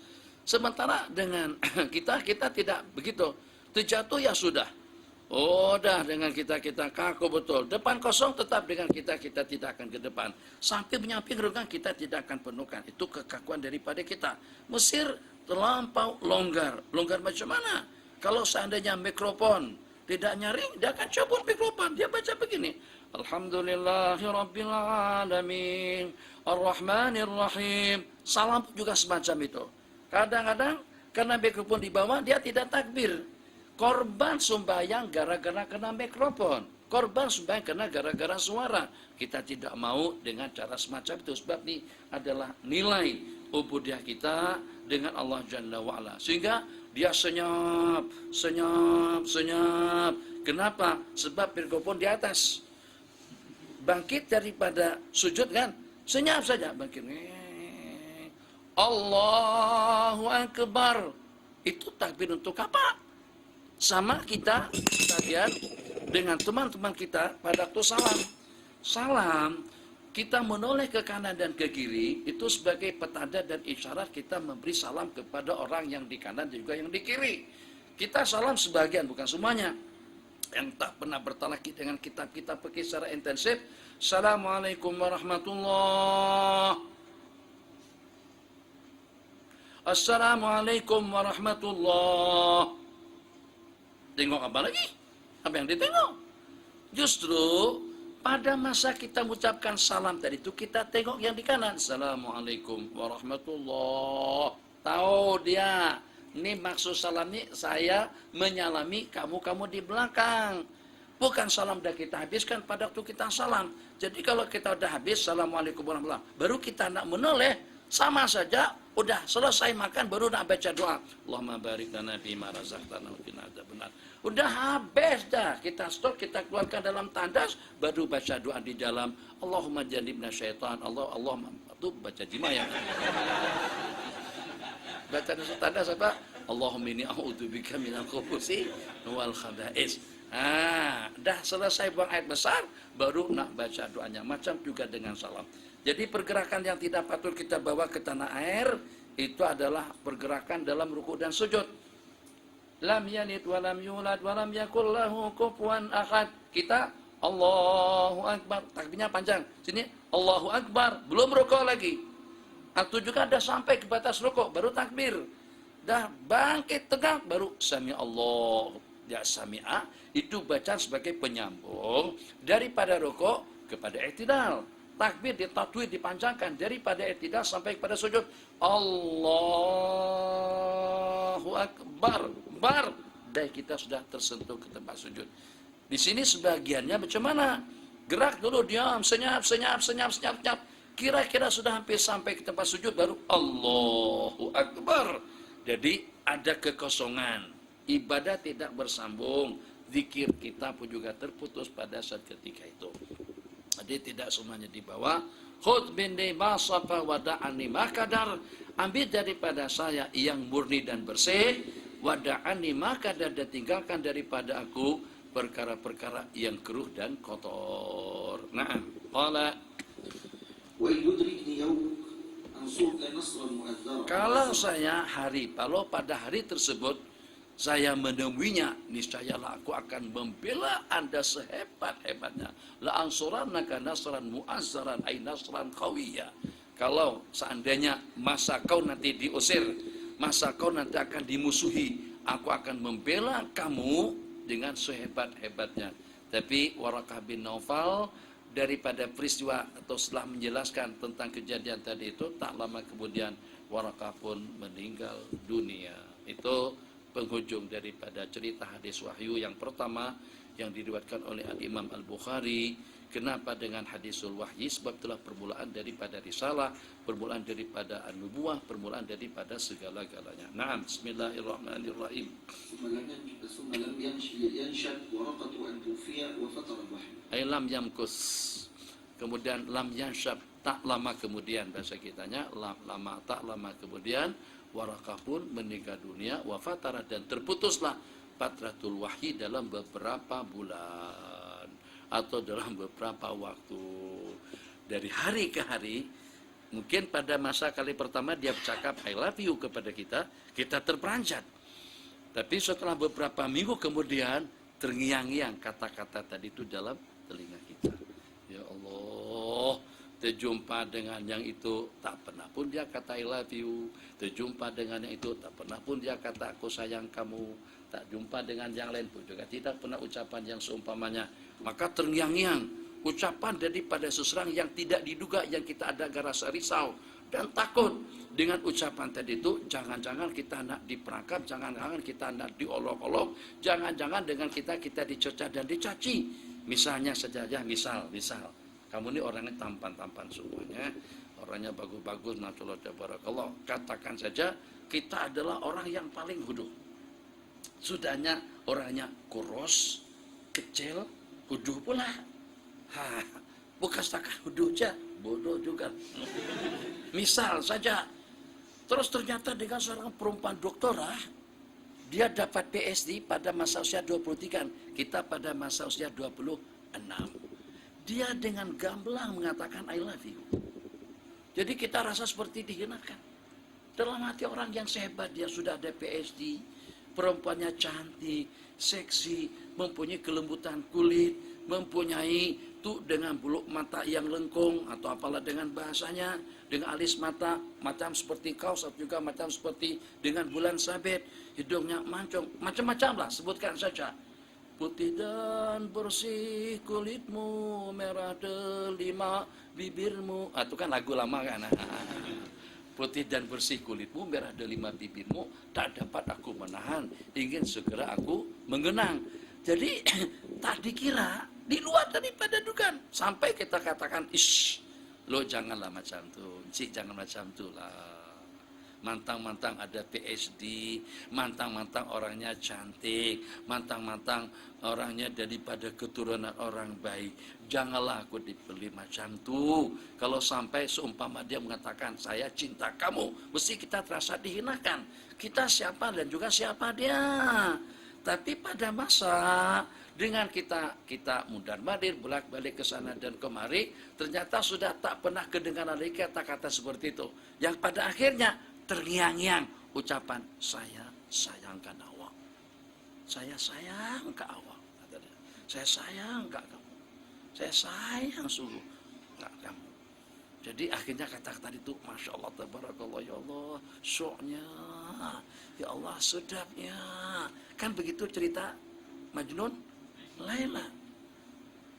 Sementara dengan kita tidak begitu. Terjatuh ya sudah. Oh dah, dengan kita kaku betul. Depan kosong tetap dengan kita tidak akan ke depan. Sampai menyamping renggang kita tidak akan penuhkan. Itu kekakuan daripada kita. Mesir terlampau longgar. Longgar macam mana? Kalau seandainya mikrofon tidak nyaring, dia akan cabut mikrofon. Dia baca begini. Alhamdulillahirrabbilalamin. Ar-Rahmanirrahim. Salam juga semacam itu. Kadang-kadang karena mikrofon di bawah dia tidak takbir. Korban sembahyang gara-gara kena mikrofon. Korban sembahyang kena gara-gara suara. Kita tidak mau dengan cara semacam itu. Sebab ini adalah nilai ubudiyah kita dengan Allah Jalla wa'ala. Sehingga dia senyap. Kenapa? Sebab mikrofon di atas. Bangkit daripada sujud kan? Senyap saja. Bangkit. Allahu Akbar. Itu takbir untuk apa? Sama kita bagian dengan teman-teman kita pada waktu salam. Salam, kita menoleh ke kanan dan ke kiri, itu sebagai petanda dan isyarat kita memberi salam kepada orang yang di kanan dan juga yang di kiri. Kita salam sebagian, bukan semuanya. Yang tak pernah bertalaki dengan kitab-kitab fikih secara intensif. Assalamualaikum warahmatullahi. Assalamualaikum warahmatullahi. Tengok apa lagi? Apa yang ditengok? Justru pada masa kita mengucapkan salam tadi itu kita tengok yang di kanan. Assalamualaikum warahmatullahi. Tahu dia. Ini maksud salam ini saya menyalami kamu di belakang. Bukan salam dah kita habiskan pada waktu kita salam. Jadi kalau kita udah habis Assalamualaikum warahmatullahi, baru kita nak menoleh, sama saja, udah selesai makan baru nak baca doa. Allahumma barik lana fima razaqtana wa qina adzabannar. Udah habis dah, kita stop, kita keluarkan dalam tandas, baru baca doa di dalam. Allahumma jannibna syaitan. Allahumma itu baca jima ya. Baca tandas apa? Allahumma inni a'udzubika minal khubuthi wal khaba'is. Dah selesai buang air besar, baru nak baca doanya. Macam juga dengan salam. Jadi pergerakan yang tidak patut kita bawa ke tanah air itu adalah pergerakan dalam ruku dan sujud. Lam yalid wa lam yulad wa lam yakul lahu kufuwan ahad. Kita Allahu Akbar, takbirnya panjang. Sini Allahu Akbar, belum rukuk lagi. Atau juga dah sampai ke batas rukuk baru takbir. Dah bangkit tegak baru sami Allah. Ya sami'a itu bacaan sebagai penyambung daripada rukuk kepada i'tidal. Takbir ditatwid dipanjangkan daripada i'tidal sampai kepada sujud. Allahu Akbar. Bar. Dan kita sudah tersentuh ke tempat sujud. Di sini sebagiannya bagaimana? Gerak dulu, diam, senyap. Kira-kira sudah hampir sampai ke tempat sujud baru Allahu Akbar. Jadi ada kekosongan. Ibadah tidak bersambung. zikir kita pun juga terputus pada saat ketika itu. Jadi tidak semuanya dibawa. Khudh minni ma safa wa da'ani ma kadar. Ambil daripada saya yang murni dan bersih, wa da'ani ma kadar, dan tinggalkan daripada aku perkara-perkara yang keruh dan kotor. Naam. Qala وإن يدركني يومك أنصرك نصرا مؤثرا. kalau pada hari tersebut saya menemuinya, niscayalah aku akan membela Anda sehebat-hebatnya. La ansurannaka nasran mu'azzaran ay nasran qawiyya. Kalau seandainya masa kau nanti diusir, masa kau nanti akan dimusuhi, aku akan membela kamu dengan sehebat-hebatnya. Tapi Warakah bin Naufal daripada peristiwa atau setelah menjelaskan tentang kejadian tadi itu, tak lama kemudian Warakah pun meninggal dunia. Itu penghujung daripada cerita hadis wahyu yang pertama yang diriwayatkan oleh Al-Imam Al-Bukhari. Kenapa dengan hadisul wahyi? Sebab itulah permulaan daripada risalah, permulaan daripada an-nubuwah, permulaan daripada segala-galanya. Naam, bismillahirrahmanirrahim. ثم لم ينشب ورقة أن توفي وفتر الوحي. Lam yamkus, kemudian lam yanshab, tak lama kemudian, bahasa kitanya lama tak lama kemudian Warakah pun meninggal dunia, wafatara, dan terputuslah fatratul wahyi dalam beberapa bulan atau dalam beberapa waktu, dari hari ke hari. Mungkin pada masa kali pertama dia bercakap I love you kepada kita, kita terperanjat. Tapi setelah beberapa minggu kemudian terngiang-ngiang kata-kata tadi itu dalam telinga kita. Ya Allah, terjumpa dengan yang itu tak pernah pun dia kata I love you. Terjumpa dengan yang itu tak pernah pun dia kata aku sayang kamu. Tak jumpa dengan yang lain pun juga tidak pernah ucapan yang seumpamanya. Maka terngiang-ngiang ucapan daripada seseorang yang tidak diduga, yang kita ada rasa risau dan takut dengan ucapan tadi itu. Jangan-jangan kita nak diperangkap, jangan-jangan kita nak diolok-olok, jangan-jangan dengan kita dicerca dan dicaci. Misalnya saja, misal kamu ini orangnya tampan-tampan semuanya, orangnya bagus-bagus, masyaallah tabarakallah. Katakan saja kita adalah orang yang paling huduh. Sudahnya orangnya kurus, kecil, huduh pula. Bukan setakat huduh aja, bodoh juga. Misal saja. Terus ternyata dengan seorang perempuan doktorah, dia dapat PhD pada masa usia 23, kita pada masa usia 26. Dia dengan gamblang mengatakan I love you. Jadi kita rasa seperti dihinakan. Dalam hati orang yang sehebat, dia sudah ada PhD, perempuannya cantik, seksi, mempunyai kelembutan kulit, mempunyai tuh dengan bulu mata yang lengkung, atau apalah dengan bahasanya, dengan alis mata macam seperti kaus, atau juga macam seperti dengan bulan sabit, hidungnya mancung, macam-macam lah, sebutkan saja. Putih dan bersih kulitmu, merah delima bibirmu. Itu kan lagu lama kan. Putih dan bersih kulitmu, merah delima bibirmu, tak dapat aku menahan, ingin segera aku mengenang. Jadi tak dikira, di luar daripada dugaan. Sampai kita katakan, ish, lo janganlah macam tu, cik jangan macam tu lah. Mantang-mantang ada PhD, mantang-mantang orangnya cantik, mantang-mantang orangnya daripada keturunan orang baik. Janganlah aku dibeli macam tu. Kalau sampai seumpama dia mengatakan saya cinta kamu, mesti kita terasa dihinakan. Kita siapa dan juga siapa dia. Tapi pada masa dengan kita mundar-mandir, bolak-balik ke sana dan kemari, ternyata sudah tak pernah kedengaran lagi kata-kata seperti itu. Yang pada akhirnya terngiang-ngiang ucapan saya sayangkan awak. Saya sayang ke awak. Saya sayang ke kamu. Saya sayang sungguh ke kamu. Jadi akhirnya kata-kata itu, Masya Allah, tabarakallah, ya Allah, syoknya, ya Allah, sedapnya. Kan begitu cerita Majnun Laila.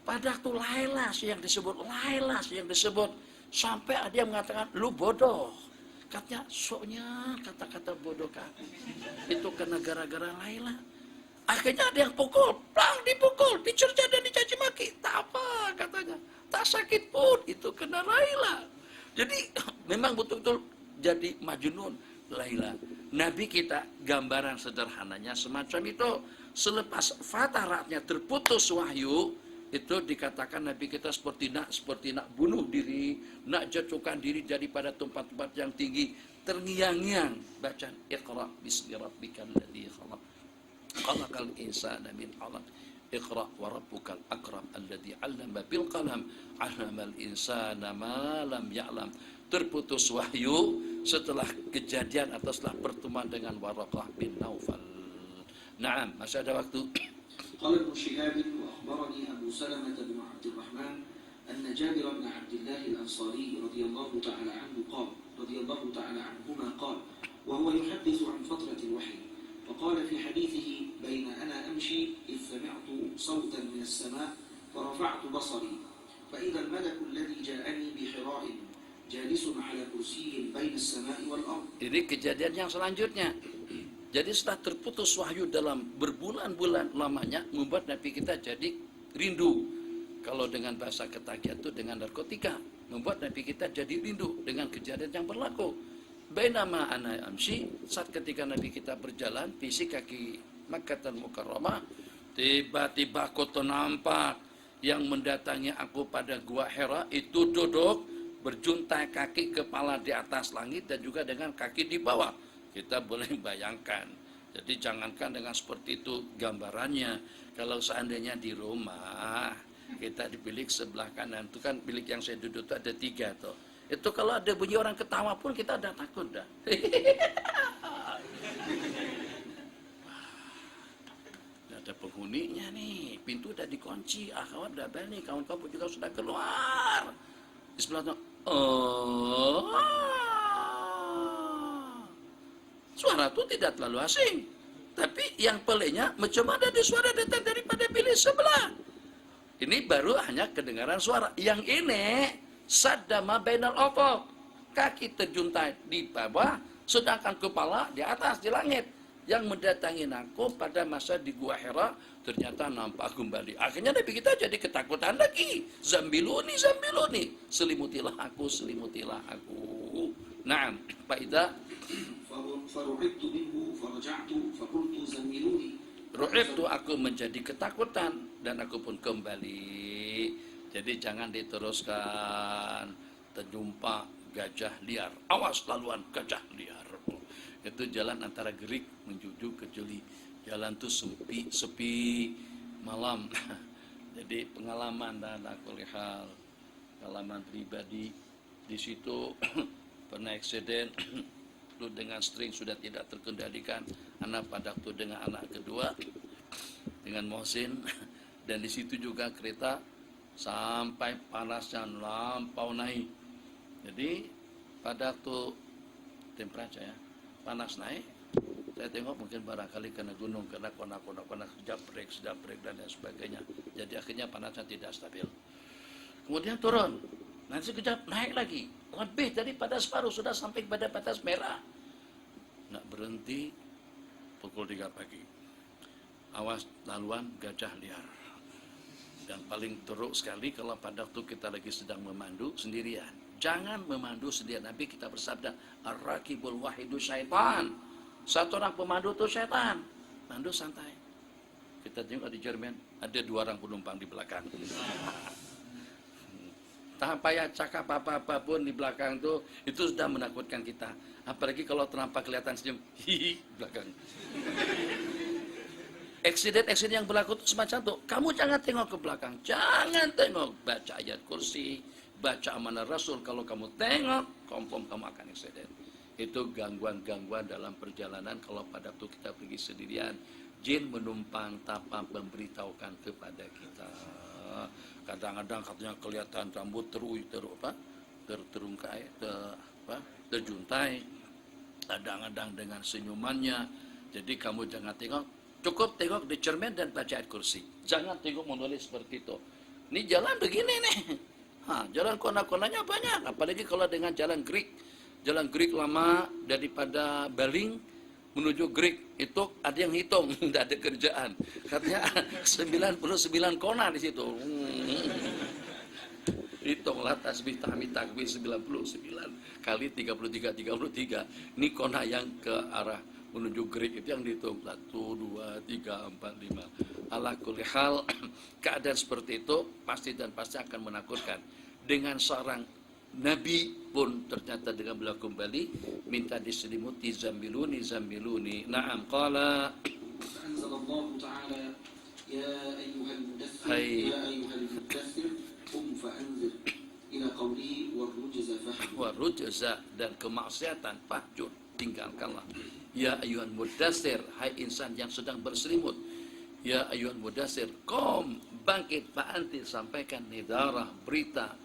Pada waktu Laila yang disebut, sampai ada yang mengatakan, lu bodoh. Katanya, soknya kata-kata bodoh kamu. Itu karena gara-gara Laila. Akhirnya ada yang pukul, dipukul, dicerca dan dicaci maki. Tak apa katanya, tak sakit pun, itu kena Laila. Jadi memang betul-betul jadi Majnun Laila. Nabi kita gambaran sederhananya semacam itu. selepas fataratnya terputus wahyu, itu dikatakan Nabi kita seperti nak bunuh diri, nak jatuhkan diri daripada tempat-tempat yang tinggi, terngiang-ngiang bacaan Iqra bismi rabbikal ladzi khalaq khalaqal insana min 'alaq Iqra wa rabbukal akram alladzi 'allama bil qalam 'allamal insana ma lam ya'lam. Terputus wahyu setelah kejadian atau setelah pertemuan dengan Waraqah bin Naufal. Naam, masih ada waktu. قال ابن شهاب وأخبرني أبو سلمة بن عبد الرحمن أن جابر بن عبد الله الأنصاري رضي الله تعالى عنهما قال وهو يحدث عن فترة الوحي فقال في حديثه بين أنا أمشي إذ سمعت صوتا من السماء فرفعت بصري فإذا الملك الذي جاءني بحراء جالس على كرسي بين السماء والأرض. Ini kejadian yang selanjutnya. Jadi setelah terputus wahyu dalam berbulan-bulan lamanya, membuat Nabi kita jadi rindu. Kalau dengan bahasa ketagihan itu dengan narkotika, membuat Nabi kita jadi rindu dengan kejadian yang berlaku. Bainama ana amsi, saat ketika Nabi kita berjalan di kaki Makkahul Mukarramah, tiba-tiba aku nampak yang mendatangi aku pada gua Hira itu duduk berjuntai kaki, kepala di atas langit dan juga dengan kaki di bawah. Kita boleh bayangkan. Jadi jangankan dengan seperti itu gambarannya. Kalau seandainya di rumah kita di bilik sebelah kanan itu kan bilik yang saya duduk itu ada 3 tuh. Itu kalau ada bunyi orang ketawa pun kita udah takut dah. Ada penghuninya nih, pintu udah dikunci, akhwat udah balik, kawan-kawan juga sudah keluar. Di sebelah tuh, suara itu tidak terlalu asing, tapi yang peliknya macam ada suara datang daripada bilik sebelah. Ini baru hanya kedengaran suara. Yang ini saddama bainal afaq, kaki terjuntai di bawah, sedangkan kepala di atas di langit. Yang mendatangi aku pada masa di Gua Hira ternyata nampak kembali. Akhirnya Nabi kita jadi ketakutan lagi. Zambiluni, selimutilah aku. Naam, faida فرعبت منه فرجعت فقلت زملوني. Ru'ibtu, aku menjadi ketakutan dan aku pun kembali. Jadi jangan diteruskan. Terjumpa gajah liar. Awas laluan gajah liar. Itu jalan antara Gerik menuju ke Jeli. Jalan itu sepi malam. Jadi pengalaman dan aku lihat pengalaman pribadi di situ pernah eksiden. Dengan string sudah tidak terkendalikan, anak pada waktu dengan anak kedua dengan Mohsin, dan di situ juga kereta sampai panasnya lampau naik. Jadi pada waktu temperatur ya panas naik, saya tengok mungkin barangkali kena gunung, kena kona sejak break dan lain sebagainya. Jadi akhirnya panasnya tidak stabil. Kemudian turun, nanti sekejap naik lagi, lebih daripada separuh, sudah sampai pada batas merah. Nak berhenti pukul 3 pagi. Awas laluan gajah liar. Dan paling teruk sekali kalau pada waktu kita lagi sedang memandu sendirian. Jangan memandu sendirian. Nabi kita bersabda, ar-rakibul wahidu syaitan. Satu orang pemandu itu syaitan. Mandu santai. Kita tengok di Jerman ada 2 orang penumpang di belakang. Tak payah cakap apa-apa pun di belakang itu sudah menakutkan kita. Apalagi kalau terlampak kelihatan senyum, hihi, belakang. Eksiden yang berlaku itu semacam itu. Kamu jangan tengok ke belakang, jangan tengok. Baca ayat kursi, baca amanah Rasul. Kalau kamu tengok, confirm kamu akan eksiden. Itu gangguan-gangguan dalam perjalanan kalau pada waktu kita pergi sendirian. Jin menumpang tanpa memberitahukan kepada kita. Kadang-kadang katanya kelihatan rambut terungkai, terjuntai. Kadang-kadang dengan senyumannya. Jadi kamu jangan tengok, cukup tengok di cermin dan baca ayat kursi. Jangan tengok menulis seperti itu. Ini jalan begini nih. Jalan kona-konanya banyak. Apalagi kalau dengan jalan Greek. Jalan Greek lama daripada Baling menuju Greek itu ada yang hitung, tidak ada kerjaan. Katanya 99 kona di situ. Hitunglah tasbih tahmid takbir 99 kali 33. Ini kona yang ke arah menuju Greek itu yang dihitung 1, 2, 3, 4, 5. Ala kulli hal keadaan seperti itu pasti dan pasti akan menakutkan. Dengan seorang Nabi pun ternyata dengan beliau kembali minta diselimuti, zambiluni zambiluni. Na'am qala Anzalallahu ta'ala ya ayyuhal mudaththir Hai. ya ayyuhal mudaththir qum fa'anzir ila qawlihi warrujza fahjur. warujza, dan kemaksiatan fahjur, tinggalkanlah. Ya ayyuhan mudaththir, hai insan yang sedang berselimut. Ya ayyuhan mudaththir, qum, bangkit, fa'anzir, sampaikan nidarah, berita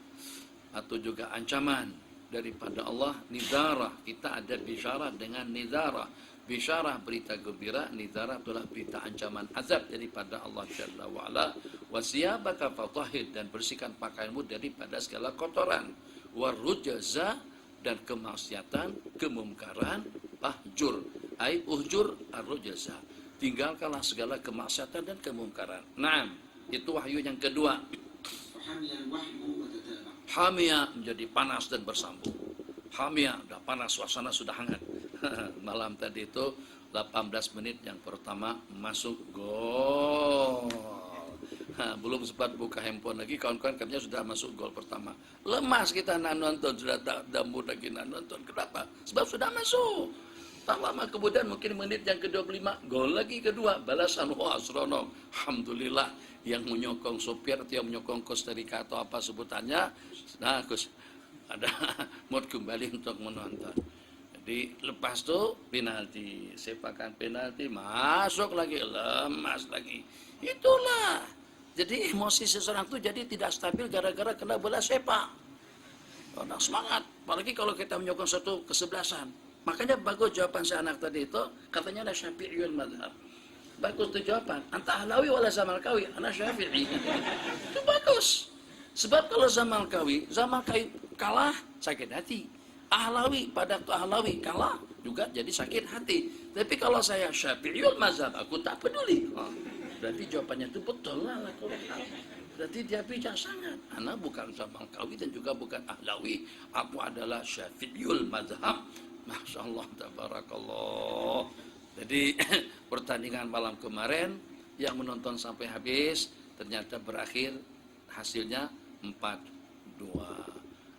atau juga ancaman daripada Allah. Nidarah, kita ada bisyarah dengan nidarah. Bisyarah berita gembira, nidarah itulah berita ancaman azab daripada Allah Jalla wa'ala. Wasiyabaka fatahhir, dan bersihkan pakaianmu daripada segala kotoran. Warujza, dan kemaksiatan, kemungkaran, fahjur, ai uhjur arrujza, tinggalkanlah segala kemaksiatan dan kemungkaran. Nah, itu wahyu yang kedua. Fahamiyal wahyu wa tataba. Hamia, menjadi panas dan bersambung. Hamia, sudah panas, suasana sudah hangat. Malam tadi itu 18 menit yang pertama masuk gol. Belum sempat buka handphone lagi, kawan-kawan katanya sudah masuk gol pertama. Lemas kita nak nonton, sudah tak ada mood lagi nak nonton. Kenapa? Sebab sudah masuk. Tak lama kemudian mungkin menit yang ke-25, gol lagi kedua, balasan. Wah, seronok. Alhamdulillah, yang menyokong sopir atau yang menyokong Costa Rica atau apa sebutannya, nah ada mood kembali untuk menonton. Jadi lepas itu penalti, sepakan penalti, masuk lagi, lemas lagi. Itulah. Jadi emosi seseorang itu jadi tidak stabil gara-gara kena bola sepak. Orang semangat, apalagi kalau kita menyokong satu kesebelasan. Makanya bagus jawaban si anak tadi itu, katanya ada Syafi'iyul madhab. Bagus itu jawaban. Anta Ahlawi wala Zamalkawi, anak Syafi'i. Itu bagus. Sebab kalau Zamalkawi kalah sakit hati. Ahlawi pada waktu Ahlawi kalah juga jadi sakit hati. Tapi kalau saya Syafi'iyul mazhab, aku tak peduli. Berarti jawabannya itu betul lah. Berarti dia bijak sangat. Anak bukan Zamalkawi dan juga bukan Ahlawi. Aku adalah Syafi'iyul mazhab. Masya Allah, tabarakallah. Jadi pertandingan malam kemarin yang menonton sampai habis ternyata berakhir hasilnya 4-2.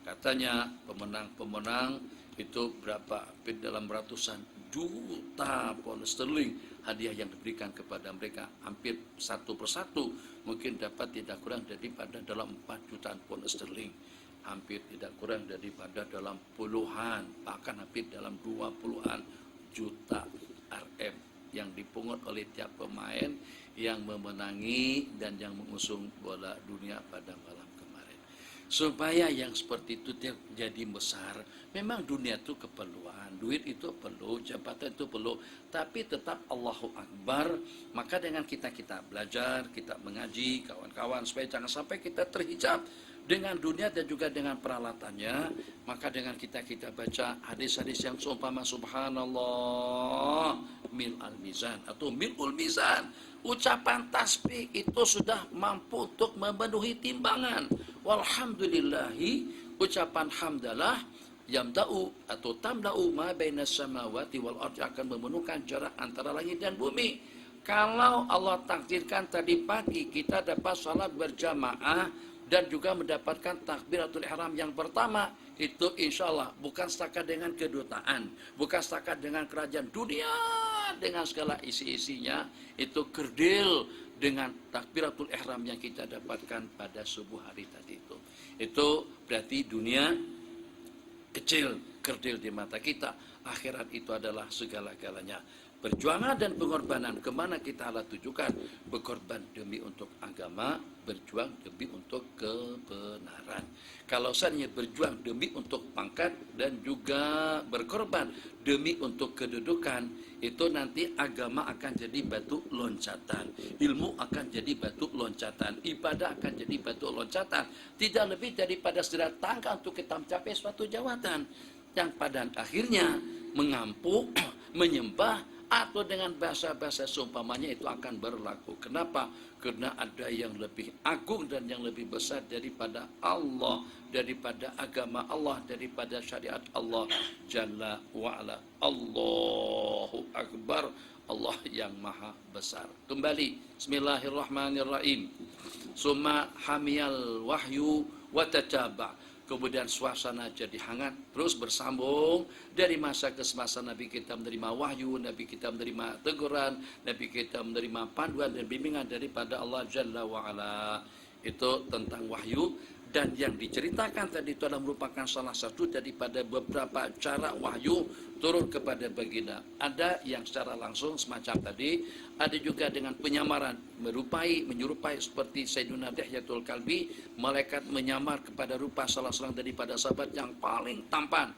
Katanya pemenang-pemenang itu berapa? Dalam ratusan juta pound sterling hadiah yang diberikan kepada mereka. Hampir satu persatu mungkin dapat tidak kurang daripada dalam 4 jutaan pound sterling. Hampir tidak kurang daripada dalam puluhan, bahkan hampir dalam 20-an juta RM yang dipungut oleh tiap pemain yang memenangi dan yang mengusung bola dunia pada malam kemarin. Supaya yang seperti itu jadi besar, memang dunia itu keperluan, duit itu perlu, jabatan itu perlu, tapi tetap Allahu Akbar. Maka dengan kita belajar, kita mengaji, kawan-kawan, supaya jangan sampai kita terhijab dengan dunia dan juga dengan peralatannya. Maka dengan kita baca hadis-hadis yang seumpama subhanallah mil'al mizan atau mil'ul mizan, ucapan tasbih itu sudah mampu untuk memenuhi timbangan. Walhamdulillahi, ucapan hamdalah yamda'u atau tamda'u ma bainas samawati wal ardi, akan memenuhkan jarak antara langit dan bumi. Kalau Allah takdirkan tadi pagi kita dapat salat berjamaah dan juga mendapatkan takbiratul ihram yang pertama, itu insya Allah bukan setakat dengan kedutaan, bukan setakat dengan kerajaan dunia dengan segala isi-isinya, itu kerdil dengan takbiratul ihram yang kita dapatkan pada subuh hari tadi itu. Itu berarti dunia kecil, kerdil di mata kita. Akhirat itu adalah segala-galanya. Perjuangan dan pengorbanan kemana kita harus tujukan? Berkorban demi untuk agama, berjuang demi untuk kebenaran. Kalau seandainya berjuang demi untuk pangkat dan juga berkorban demi untuk kedudukan, itu nanti agama akan jadi batu loncatan, ilmu akan jadi batu loncatan, ibadah akan jadi batu loncatan. Tidak lebih daripada sekedar tangga untuk kita mencapai suatu jawatan yang pada akhirnya mengampu, menyembah atau dengan bahasa-bahasa seumpamanya itu akan berlaku. Kenapa? Karena ada yang lebih agung dan yang lebih besar daripada Allah, daripada agama Allah, daripada syariat Allah Jalla wa'ala. Allahu Akbar, Allah yang maha besar. Kembali, bismillahirrahmanirrahim. Summa hamiyal wahyu wa tataba. Kemudian suasana jadi hangat, terus bersambung dari masa ke masa. Nabi kita menerima wahyu, Nabi kita menerima teguran, Nabi kita menerima panduan dan bimbingan daripada Allah Jalla wa'ala. Itu tentang wahyu. Dan yang diceritakan tadi itu adalah merupakan salah satu daripada beberapa cara wahyu turun kepada baginda. Ada yang secara langsung semacam tadi, ada juga dengan penyamaran, menyerupai seperti Sayyiduna Dihyatul Kalbi, malaikat menyamar kepada rupa salah seorang daripada sahabat yang paling tampan.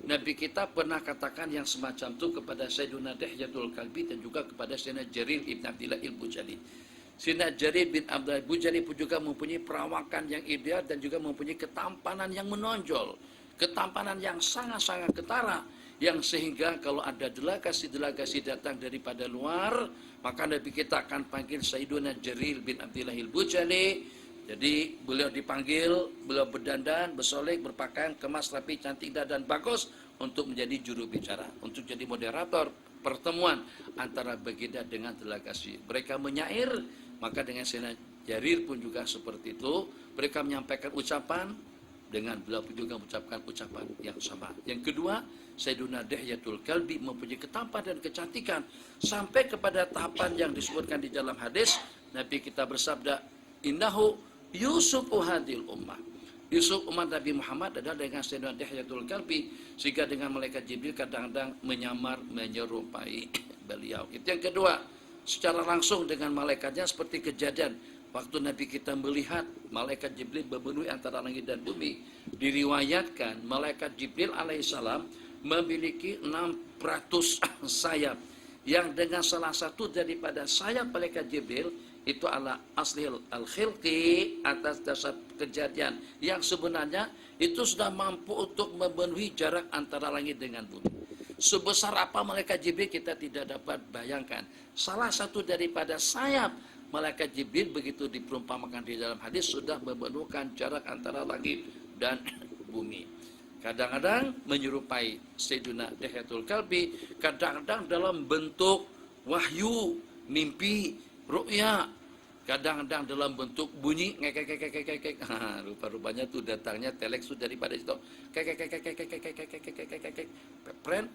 Nabi kita pernah katakan yang semacam itu kepada Sayyiduna Dihyatul Kalbi dan juga kepada Sayyidina Jarir ibn Abdillah al-Bujali. Sayyidina Jarir bin Abdullah al-Bujali pun juga mempunyai perawakan yang ideal dan juga mempunyai ketampanan yang menonjol, ketampanan yang sangat-sangat ketara, yang sehingga kalau ada delegasi-delegasi datang daripada luar, maka Nabi kita akan panggil Sayyidina Jarir bin Abdillah al-Bujali. Jadi beliau dipanggil, beliau berdandan, bersolek, berpakaian kemas rapi, cantik dan bagus untuk menjadi juru bicara, untuk jadi moderator pertemuan antara baginda dengan delegasi. Mereka menyair, maka dengan Sayyidina Jarir pun juga seperti itu. Mereka menyampaikan ucapan, dengan beliau pun juga mengucapkan ucapan yang sama. Yang kedua, Sayyiduna Dihyatul Kalbi mempunyai ketampanan dan kecantikan sampai kepada tahapan yang disebutkan di dalam hadis. Nabi kita bersabda, innahu Yusufu hadil ummah. Yusuf umat Nabi Muhammad adalah dengan Sayyidina Dihyatul Kalbi, sehingga dengan malaikat Jibril kadang-kadang menyamar, menyerupai beliau. Itu yang kedua. Secara langsung dengan malaikatnya seperti kejadian waktu Nabi kita melihat malaikat Jibril memenuhi antara langit dan bumi. Diriwayatkan malaikat Jibril alaihissalam memiliki 600 sayap, yang dengan salah satu daripada sayap malaikat Jibril itu adalah asli al-khilqi, atas dasar kejadian yang sebenarnya itu sudah mampu untuk memenuhi jarak antara langit dengan bumi. Sebesar apa malaikat Jibril kita tidak dapat bayangkan. Salah satu daripada sayap malaikat Jibril begitu diperumpamakan di dalam hadis sudah memenuhkan jarak antara langit dan bumi. Kadang-kadang menyerupai Sayyiduna Dihyatul Kalbi, kadang-kadang dalam bentuk wahyu, mimpi, ru'ya, kadang-kadang dalam bentuk bunyi ngekek. Rupa-rupanya tuh datangnya teleksus daripada itu. Pren.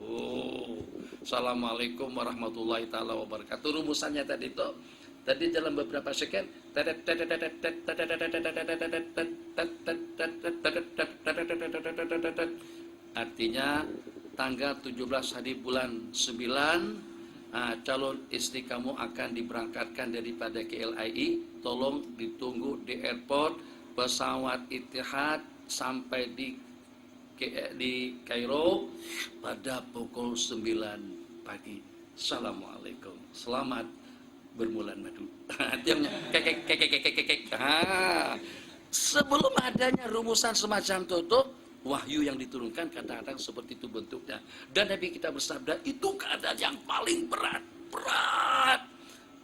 Oh. Assalamualaikum warahmatullahi taala wabarakatuh. Rumusannya tadi itu. Tadi dalam beberapa sekian artinya tanggal 17 hari bulan 9 calon istri kamu akan diberangkatkan daripada KLII. Tolong ditunggu di airport pesawat Etihad sampai di Kairo pada pukul 9 pagi. Assalamualaikum. Selamat bermulan madu. Sebelum adanya rumusan semacam itu, wahyu yang diturunkan kadang-kadang seperti itu bentuknya. Dan Nabi kita bersabda, itu keadaan yang paling berat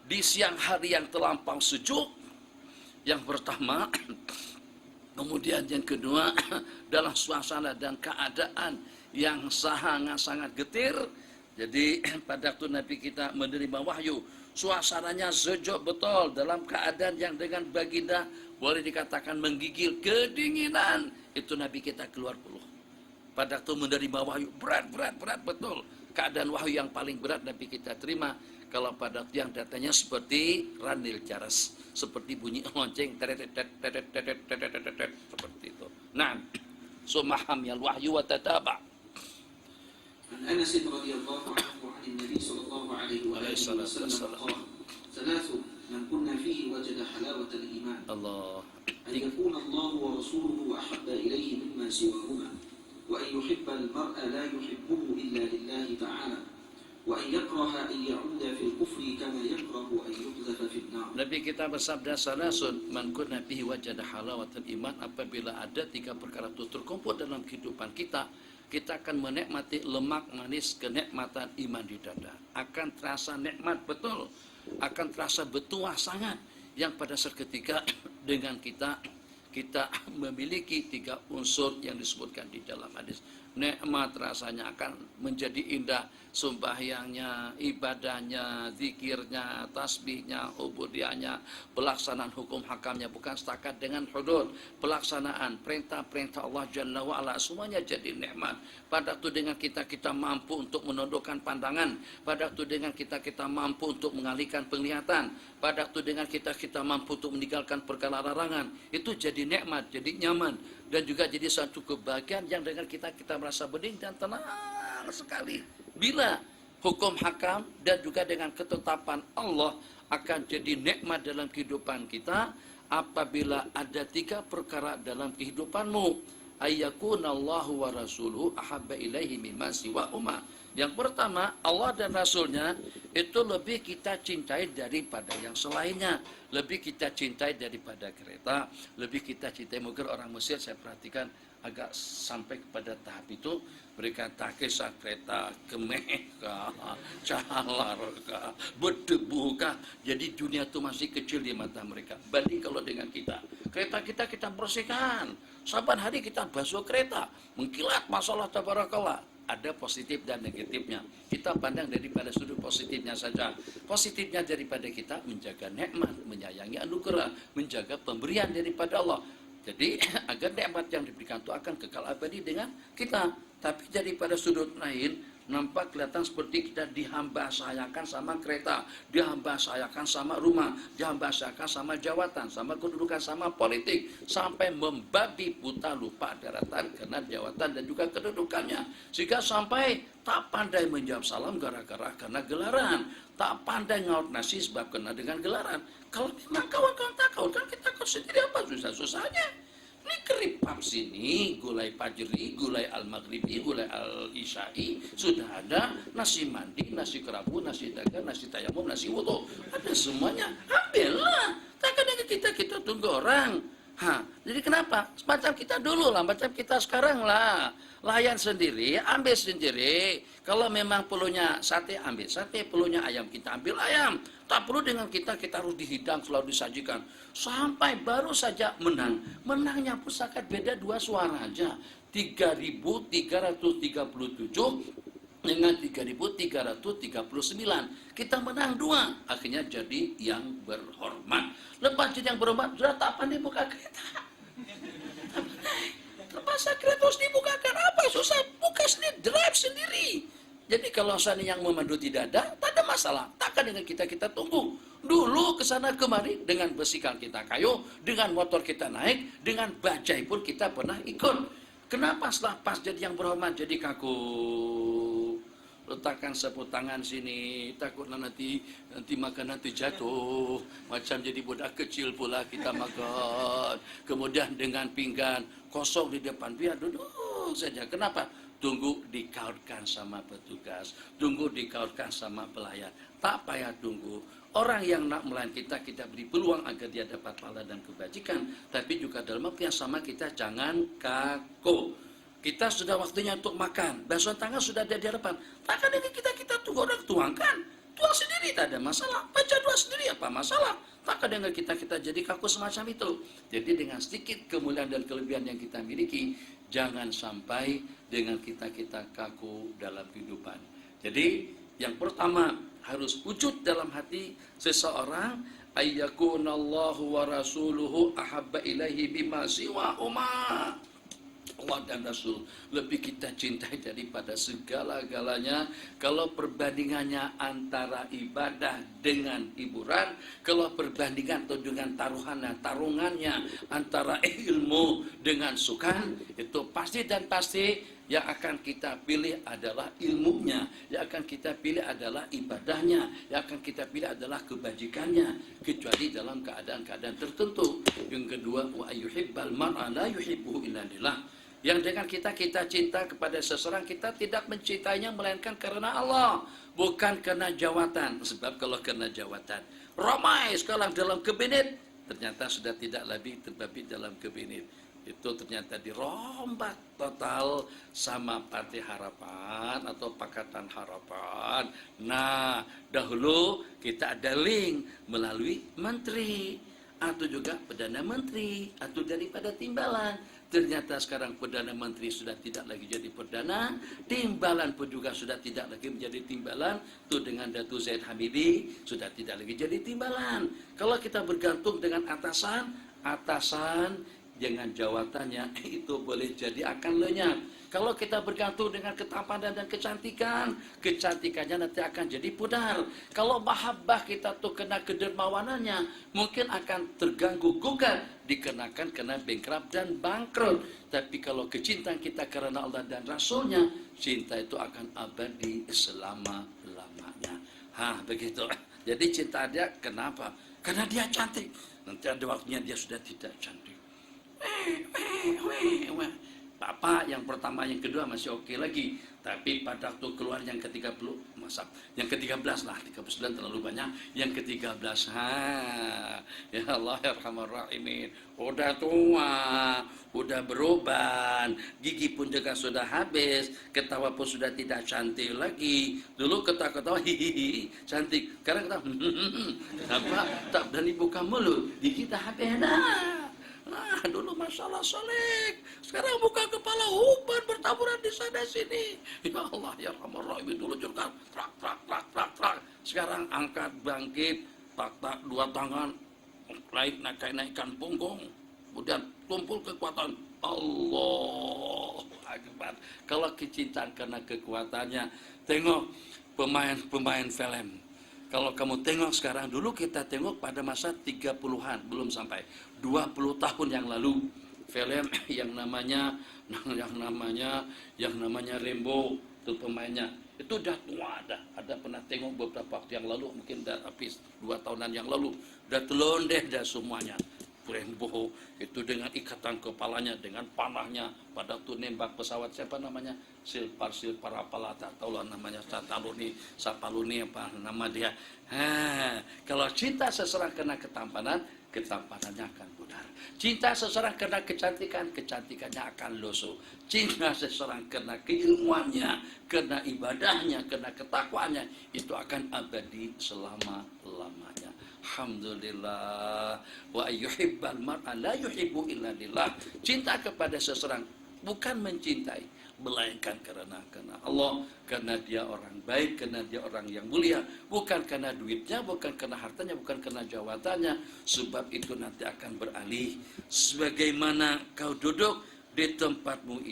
di siang hari yang terlampau sejuk. Yang pertama, kemudian yang kedua, dalam suasana dan keadaan yang sangat-sangat getir. Jadi pada waktu Nabi kita menerima wahyu, suasananya sejuk betul dalam keadaan yang dengan baginda boleh dikatakan menggigil kedinginan. Itu Nabi kita keluar puluh. Pada waktu menerima wahyu berat betul. Keadaan wahyu yang paling berat Nabi kita terima. Kalau pada waktu yang datanya seperti ranil jaras, seperti bunyi lonceng, seperti itu. Nah, sumaham yal wahyu wa tataba. عن أنس رضي الله عنه عن النبي صلى الله عليه وآله وسلم قال ثلاث من كنا فيه وجد حلاوة الإيمان Allah. أن يكون الله ورسوله أحب إليه مما سواهما وأن يحب المرء لا يحبه إلا لله تعالى وأن يكره أن يعود في الكفر كما يكره أن يقذف في النار. Nabi kita bersabda, salasun man kunna fihi wajada halawatul iman. Apabila ada 3 perkara itu terkumpul dalam kehidupan kita, kita akan menikmati lemak manis kenikmatan iman di dada. Akan terasa nikmat betul, akan terasa bertuah sangat, yang pada seketika dengan kita memiliki 3 unsur yang disebutkan di dalam hadis. Nikmat rasanya akan menjadi indah, sembahyangnya, ibadahnya, zikirnya, tasbihnya, ubudiyahnya, pelaksanaan hukum hakamnya, bukan setakat dengan hudud, pelaksanaan perintah-perintah Allah Jalla wa'ala, semuanya jadi nikmat. Pada waktu dengan kita mampu untuk menundukkan pandangan, pada waktu dengan kita mampu untuk mengalihkan penglihatan, pada waktu dengan kita mampu untuk meninggalkan perkara larangan, itu jadi nikmat, jadi nyaman, dan juga jadi satu kebahagiaan yang dengan kita merasa bening dan tenang sekali. Bila hukum hakam dan juga dengan ketetapan Allah akan jadi nikmat dalam kehidupan kita apabila ada 3 perkara dalam kehidupanmu. Ayyakunallahu wa rasuluhu ahabba ilaihi mimma siwahuma. Yang pertama, Allah dan Rasulnya itu lebih kita cintai daripada yang selainnya. Lebih kita cintai daripada kereta, lebih kita cintai. Mungkin orang Mesir saya perhatikan agak sampai kepada tahap itu, mereka tak kisah kereta kemeh kah, cahalar kah, berdebu kah. Jadi dunia itu masih kecil di mata mereka. Banding kalau dengan kita, kereta kita bersihkan. Saban hari kita basuh kereta, mengkilat, masalah tabarakallah. Ada positif dan negatifnya. Kita pandang daripada sudut positifnya saja. Positifnya daripada kita menjaga nikmat, menyayangi anugerah, menjaga pemberian daripada Allah. Jadi agar nikmat yang diberikan itu akan kekal abadi dengan kita. Tapi daripada sudut lain, nampak kelihatan seperti kita dihamba-sayakan sama kereta, dihamba-sayakan sama rumah, dihamba-sayakan sama jawatan, sama kedudukan, sama politik, sampai membabi buta lupa daratan karena jawatan dan juga kedudukannya. Sehingga sampai tak pandai menjawab salam gara-gara karena gelaran, tak pandai ngaut nasi sebab kena dengan gelaran. Kalau memang kawan-kawan tak kawan, kan kita kau sendiri apa susah-susahnya. Ini keripap sini, gulai pajri, gulai al-maghribi, gulai al-isya'i, sudah ada, nasi mandi, nasi kerabu, nasi dagang, nasi tayamum, nasi wudu. Ada semuanya, ambillah. Takkan dengan kita tunggu orang. Jadi kenapa? Macam kita dulu lah, macam kita sekarang lah. Layan sendiri, ambil sendiri. Kalau memang perlunya sate, ambil sate. Perlunya ayam, kita ambil ayam. Tak perlu dengan kita harus dihidang, selalu disajikan. Sampai baru saja menang. Menangnya pun sangat beda 2 suara aja. 3.337 dengan 3.339. Kita menang 2. Akhirnya jadi yang berhormat. Lepas jadi yang berhormat, sudah tak pandai buka kereta. Lepas kereta terus dibukakan apa? Susah, buka sendiri, drive sendiri. Jadi kalau seandainya yang memandu tidak ada, tak ada masalah. Takkan dengan kita tunggu. Dulu ke sana kemari dengan besikal kita kayu, dengan motor kita naik, dengan bajai pun kita pernah ikut. Kenapa setelah pas jadi yang berhormat jadi kaku? Letakkan sapu tangan sini, takutlah nanti makan nanti jatuh. Macam jadi budak kecil pula kita makan. Kemudian dengan pinggan kosong di depan, biar duduk saja. Kenapa? Tunggu dikautkan sama petugas, tunggu dikautkan sama pelayan. Tak payah tunggu. Orang yang nak melayan kita beri peluang agar dia dapat pahala dan kebajikan. Tapi juga dalam waktu yang sama kita jangan kaku. Kita sudah waktunya untuk makan, basuhan tangan sudah ada di hadapan. Takkan ini kita tunggu orang tuangkan. Tuang sendiri tak ada masalah. Baca doa sendiri apa masalah. Takkan dengan kita jadi kaku semacam itu. Jadi dengan sedikit kemuliaan dan kelebihan yang kita miliki, jangan sampai dengan kita kaku dalam kehidupan. Jadi yang pertama harus wujud dalam hati seseorang, ayyakunallahu wa rasuluhu ahabba ilaihi bima siwahuma. Allah dan Rasul lebih kita cintai daripada segala-galanya. Kalau perbandingannya antara ibadah dengan hiburan, kalau perbandingan atau dengan tarungannya antara ilmu dengan sukan, itu pasti dan pasti yang akan kita pilih adalah ilmunya, yang akan kita pilih adalah ibadahnya, yang akan kita pilih adalah kebajikannya, kecuali dalam keadaan-keadaan tertentu. Yang kedua, wa ayyuhibbal mar'a la yuhibbuhu illa lillah. Yang dengan kita cinta kepada seseorang, kita tidak mencintainya melainkan karena Allah, bukan karena jawatan. Sebab kalau karena jawatan, ramai sekarang dalam kabinet, ternyata sudah tidak lagi terbabi dalam kabinet. Itu ternyata dirombak total sama Partai Harapan atau Pakatan Harapan. Nah, dahulu kita ada link melalui menteri atau juga Perdana Menteri atau daripada timbalan. Ternyata sekarang Perdana Menteri sudah tidak lagi jadi Perdana, timbalan pun juga sudah tidak lagi menjadi timbalan. Itu dengan Datuk Zaid Hamidi sudah tidak lagi jadi timbalan. Kalau kita bergantung dengan atasan dengan jawatannya itu boleh jadi akan lenyap. Kalau kita bergantung dengan ketampanan dan kecantikan, kecantikannya nanti akan jadi pudar. Kalau mahabbah kita tuh kena kedermawanannya, mungkin akan terganggu gugat, dikenakan kena bankrupt dan bangkrut. Tapi kalau kecintaan kita karena Allah dan Rasulnya, cinta itu akan abadi selama-lamanya. Begitu. Jadi cinta dia kenapa? Karena dia cantik. Nanti ada waktunya dia sudah tidak cantik. Bapak yang pertama, yang kedua masih oke lagi. Tapi pada waktu keluar yang ke-30, yang ke-13 lah, 39 terlalu banyak. Yang ke-13, ya Allah ya Rahman Rahimin, udah tua, udah beruban, gigi pun juga sudah habis, ketawa pun sudah tidak cantik lagi. Dulu ketawa-ketawa, hihihi, cantik. Sekarang ketawa, apa? Tak berani buka mulut, gigi tak habis dah. Dulu masalah solik, sekarang buka kepala uban bertaburan di sana sini. Ya Allah ya Rahman Rahim, dulu juga trak. Sekarang angkat bangkit, tak dua tangan, naikkan punggung, kemudian tumpul kekuatan Allah Akbar. Kalau kecintaan karena kekuatannya, tengok pemain film. Kalau kamu tengok sekarang, dulu kita tengok pada masa 30-an, belum sampai 20 tahun yang lalu, film yang namanya Rambo, itu pemainnya itu udah tua, ada pernah tengok beberapa waktu yang lalu, mungkin udah habis 2 tahunan yang lalu, udah telondeh dah semuanya. Rambo itu dengan ikatan kepalanya, dengan panahnya pada waktu nembak pesawat, siapa namanya, Silpar apalah, tak tahu lah namanya, Sapaluni apa nama dia. Kalau cinta seseorang kena ketampanannya akan pudar. Cinta seseorang kena kecantikannya akan loso. Cinta seseorang kena keilmuannya, kena ibadahnya, kena ketakwaannya, itu akan abadi selama-lamanya. Alhamdulillah. Wa ayyuhibbal mar'a la yuhibbu illa lillah. Cinta kepada seseorang bukan mencintai, melainkan karena Allah, karena dia orang baik, karena dia orang yang mulia, bukan karena duitnya, bukan karena hartanya, bukan karena jawatannya. Sebab itu nanti akan beralih. Sebagaimana kau duduk di tempatmu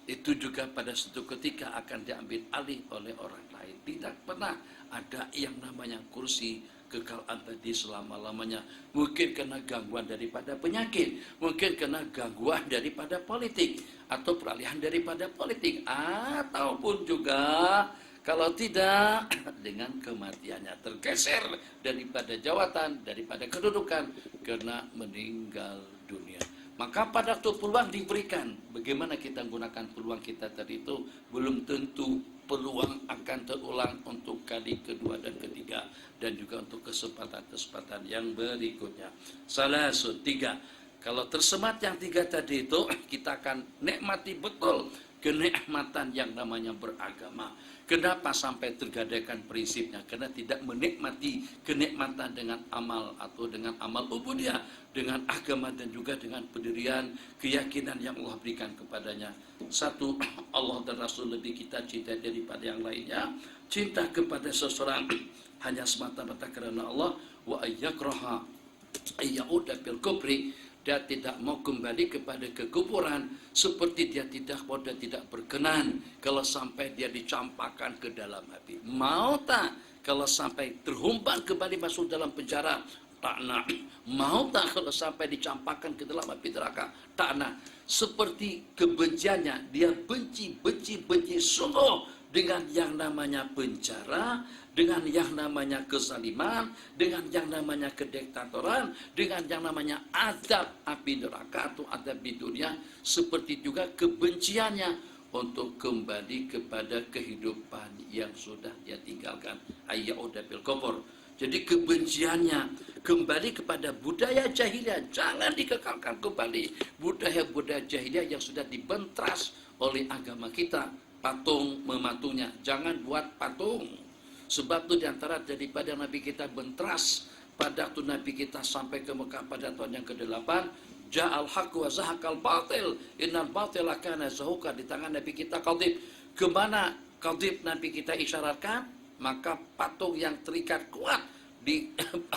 itu juga pada suatu ketika akan diambil alih oleh orang lain. Tidak pernah ada yang namanya kursi kekal abadi selama-lamanya. Mungkin kena gangguan daripada penyakit, mungkin kena gangguan daripada politik, atau peralihan daripada politik, ataupun juga kalau tidak dengan kematiannya, tergeser daripada jawatan, daripada kedudukan, karena meninggal dunia. Maka pada waktu peluang diberikan, bagaimana kita menggunakan peluang kita tadi itu, belum tentu peluang akan terulang untuk kali kedua dan ketiga, dan juga untuk kesempatan-kesempatan yang berikutnya. Salasun, 3. Kalau tersemat yang 3 tadi itu, kita akan nikmati betul kenikmatan yang namanya beragama. Kenapa sampai tergadaikan prinsipnya? Karena tidak menikmati kenikmatan dengan amal atau dengan amal ubudiyah, dengan agama dan juga dengan pendirian keyakinan yang Allah berikan kepadanya. Satu, Allah dan Rasul lebih kita cinta daripada yang lainnya. Cinta kepada seseorang hanya semata-mata karena Allah. Wa ayyakraha ayyauda fil kubri, dia tidak mau kembali kepada kekufuran, seperti dia tidak mau dan tidak berkenan kalau sampai dia dicampakkan ke dalam api. Mau tak kalau sampai terhumban kembali masuk dalam penjara? Tak nak. Mau tak kalau sampai dicampakkan ke dalam api neraka? Tak nak. Seperti kebenciannya, dia benci sungguh dengan yang namanya penjara, dengan yang namanya kezaliman, dengan yang namanya kediktatoran, dengan yang namanya azab api neraka atau azab di dunia, seperti juga kebenciannya untuk kembali kepada kehidupan yang sudah dia tinggalkan. Ayyauda bil kufur. Jadi kebenciannya kembali kepada budaya jahiliyah, jangan dikekalkan kembali budaya-budaya jahiliyah yang sudah dibentras oleh agama kita. Patung mematungnya, jangan buat patung. Sebab itu diantara daripada Nabi kita bentras pada waktu Nabi kita sampai ke Mekah pada tahun yang ke-8, ja'al haqq wa zahaqal batil innal batila kana zahuqa, di tangan Nabi kita qadib. Kemana qadib Nabi kita isyaratkan? Maka patung yang terikat kuat di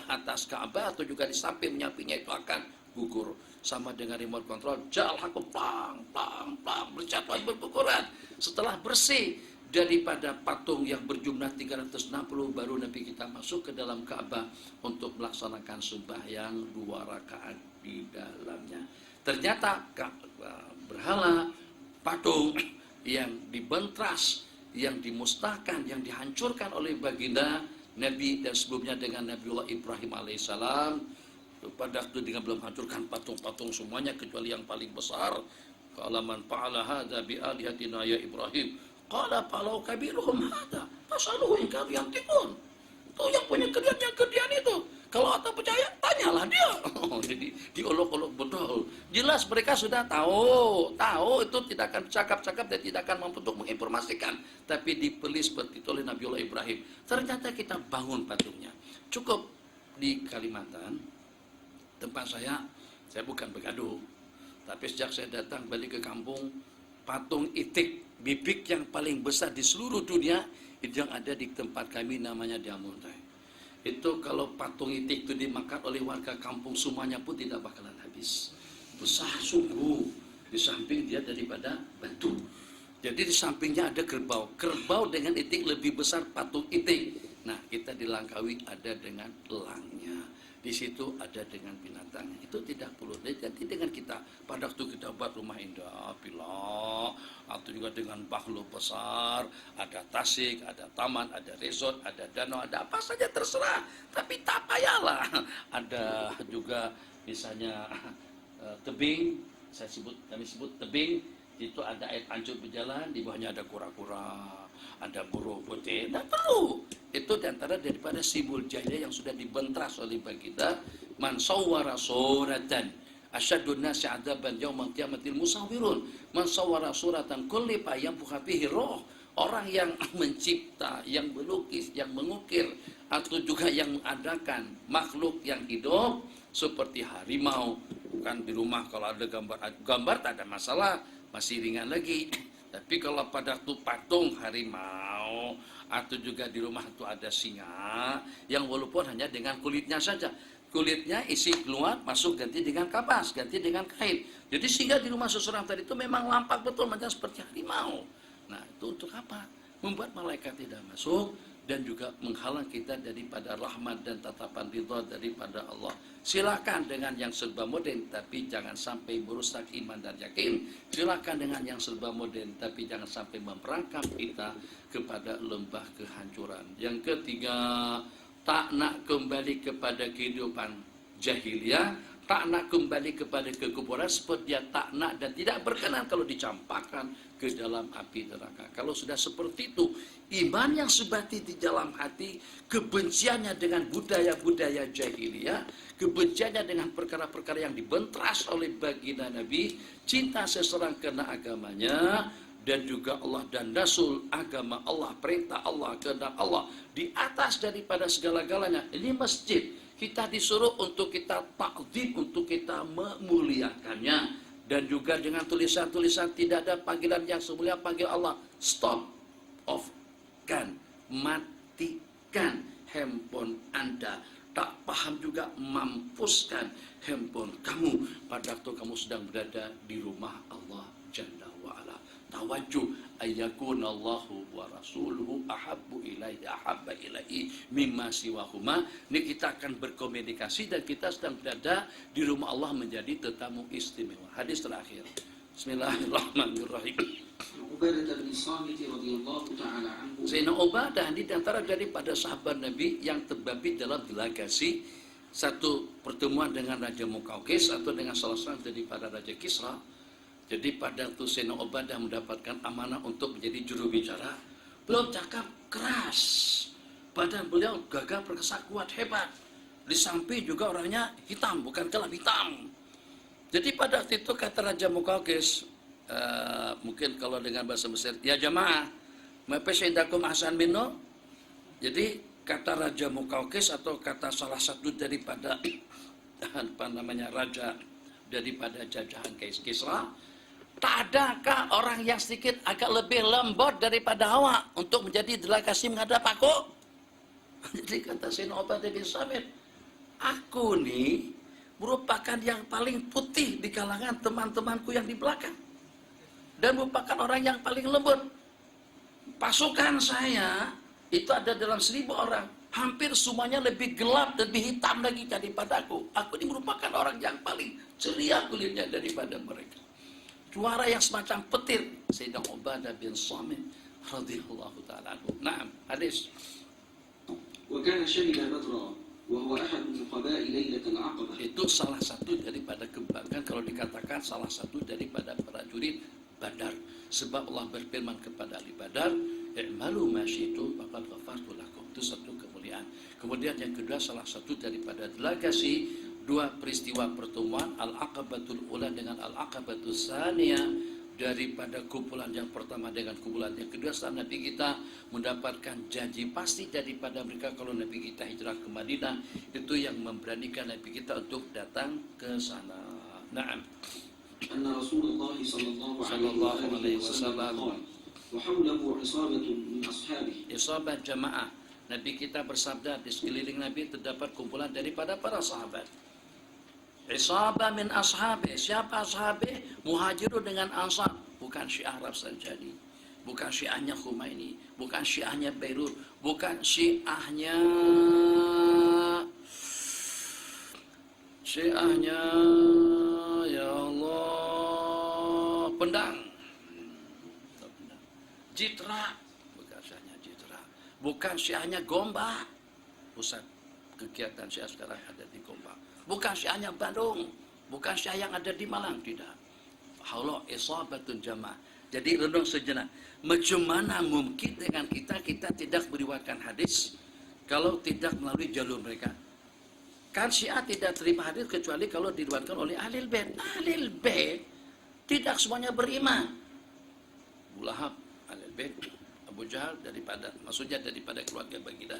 atas Ka'bah atau juga di samping menyampingnya itu akan gugur. Sama dengan remote control, ja'al haqq plang plang plang, berjatuhan berguguran. Setelah bersih daripada patung yang berjumlah 360, baru Nabi kita masuk ke dalam Ka'bah untuk melaksanakan sembahyang 2 rakaat di dalamnya. Ternyata berhala, patung yang dibentras, yang dimusnahkan, yang dihancurkan oleh baginda Nabi dan sebelumnya dengan Nabiullah Ibrahim alaihissalam, pada waktu dengan belum hancurkan patung-patung semuanya kecuali yang paling besar. Qala man fa'ala hadza bi alihatina ya Ibrahim qala falau kabiruhum hadza fasaluhu in kanu yantiqun. Tuh yang punya kerjaan itu. Kalau Anda percaya, tanyalah dia. Jadi diolok-olok betul. Jelas mereka sudah tahu itu tidak akan cakap-cakap dan tidak akan mampu untuk menginformasikan. Tapi dipilih seperti itu oleh Nabiullah Ibrahim. Ternyata kita bangun patungnya. Cukup di Kalimantan, tempat saya bukan begaduh. Tapi sejak saya datang balik ke kampung, patung itik bibik yang paling besar di seluruh dunia itu yang ada di tempat kami namanya Diamontai. Itu kalau patung itik itu dimakan oleh warga kampung semuanya pun tidak bakalan habis. Besar sungguh. Di samping dia daripada batu. Jadi di sampingnya ada kerbau. Kerbau dengan itik lebih besar patung itik. Nah, kita di Langkawi ada dengan elangnya. Di situ ada dengan binatangnya. Itu tidak perlu. Jadi dengan kita pada waktu kita buat rumah indah, villa, atau juga dengan banglo besar, ada tasik, ada taman, ada resort, ada danau, ada apa saja terserah. Tapi tak payahlah. Ada juga misalnya tebing, kami sebut tebing. Itu ada air ancur berjalan, di bawahnya ada kura-kura, ada burung putih. Tidak perlu. Itu diantara daripada simbol jahiliyah yang sudah dibentras oleh baginda. Man sawwara suratan asyadun nasi adzaban yaumal qiyamatil musawwirun. Man sawwara suratan kullifa yanfukha fihi roh. Orang yang mencipta, yang melukis, yang mengukir, atau juga yang mengadakan makhluk yang hidup seperti harimau. Kan di rumah kalau ada gambar tak ada masalah, masih ringan lagi. Tapi kalau pada waktu patung harimau atau juga di rumah itu ada singa yang walaupun hanya dengan kulitnya saja, kulitnya isi keluar masuk ganti dengan kapas, ganti dengan kain. Jadi singa di rumah seseorang tadi itu memang lampak betul macam seperti harimau. Nah, itu untuk apa? Membuat malaikat tidak masuk dan juga menghalang kita daripada rahmat dan tatapan ridha daripada Allah. Silakan dengan yang serba modern, tapi jangan sampai merusak iman dan yakin. Silakan dengan yang serba modern, tapi jangan sampai memperangkap kita kepada lembah kehancuran. Yang ketiga, tak nak kembali kepada kehidupan jahiliyah, tak nak kembali kepada kekufuran, seperti dia tak nak dan tidak berkenan kalau dicampakkan ke dalam api neraka. Kalau sudah seperti itu, iman yang sebati di dalam hati, kebenciannya dengan budaya-budaya jahiliyah, kebenciannya dengan perkara-perkara yang dibentras oleh baginda Nabi, cinta seseorang karena agamanya, dan juga Allah dan Rasul, agama Allah, perintah Allah, kehendak Allah, di atas daripada segala-galanya. Ini masjid, kita disuruh untuk kita ta'zim, untuk kita memuliakannya. Dan juga dengan tulisan-tulisan tidak ada panggilan yang semulia panggil Allah. Stop, off, kan, matikan handphone Anda. Tak paham juga, mampuskan handphone kamu pada waktu kamu sedang berada di rumah Allah Jalla wa'ala. Tawajuh ayyakunallahu wa rasuluhu ahabbu ilaihi ahabba ilaihi mimma siwahuma. Ini kita akan berkomunikasi dan kita sedang berada di rumah Allah menjadi tetamu istimewa. Hadis terakhir. Bismillahirrahmanirrahim. عبادة بن الصامت رضي الله تعالى عنه Sayyidina Ubadah di antara daripada sahabat Nabi yang terbabit dalam delegasi satu pertemuan dengan Raja Mukaukis atau dengan salah seorang daripada Raja Kisra. Jadi pada itu Sayyidina Ubadah mendapatkan amanah untuk menjadi juru bicara. Beliau cakap keras, badan beliau gagah perkasa kuat hebat. Di samping juga orangnya hitam, bukan gelap hitam. Jadi pada waktu itu kata Raja Mukaukis, mungkin kalau dengan bahasa Mesir, ya jamaah, mepesaidakum ahsan minno. Jadi kata Raja Mukaukis atau kata salah satu daripada apa namanya raja daripada jajahan Kisra, tak adakah orang yang sedikit agak lebih lembut daripada awak untuk menjadi delegasi menghadap aku? Jadi kata Sayyidina Ubadah bin Samit, aku nih merupakan yang paling putih di kalangan teman-temanku yang di belakang dan merupakan orang yang paling lembut. Pasukan saya itu ada dalam 1000 orang, hampir semuanya lebih gelap dan lebih hitam lagi daripada aku. Aku ini merupakan orang yang paling ceria kulitnya daripada mereka. Suara yang semacam petir. Sayyidina Ubadah bin Samit radhiyallahu ta'ala anhu. Naam, hadis. وكان شهد بدرا وهو أحد نقباء ليلة العقبة. Itu salah satu daripada kebanggaan kalau dikatakan salah satu daripada prajurit Badar. Sebab Allah berfirman kepada ahli Badar, "I'malu ma syi'tum faqad ghafartu lakum." Itu satu kemuliaan. Kemudian yang kedua salah satu daripada delegasi dua peristiwa pertemuan Al-Aqabatul Ula dengan Al-Aqabatul Tsaniyah, daripada kumpulan yang pertama dengan kumpulan yang kedua setelah Nabi kita mendapatkan janji pasti daripada mereka kalau Nabi kita hijrah ke Madinah, itu yang memberanikan Nabi kita untuk datang ke sana. Naam. Anna Rasulullah sallallahu alaihi wasallam wa hawlahu isabatun min ashabihi. Isabat jamaah. Nabi kita bersabda di sekeliling Nabi terdapat kumpulan daripada para sahabat. Isabah min ashabi. Siapa ashabi? Muhajirun dengan Ansar. Bukan Syiah Rafsanjani, bukan Syiahnya Khumaini, bukan Syiahnya Beirut, bukan Syiahnya ya Allah Pendang, Jitra, bukan Syiahnya Jitra, bukan Syiahnya Gombak. Pusat kegiatan Syiah sekarang ada di Gombak. Bukan Syiahnya Bandung, bukan Syiah yang ada di Malang, tidak. Allah isabatun jamaah. Jadi renung sejenak. Macam mana mungkin dengan kita tidak meriwayatkan hadis kalau tidak melalui jalur mereka? Kan Syiah tidak terima hadis kecuali kalau diriwayatkan oleh Ahlul Bait. Ahlul Bait tidak semuanya beriman. Abu Lahab, Ahlul Bait, Abu Jahal maksudnya daripada keluarga Baginda.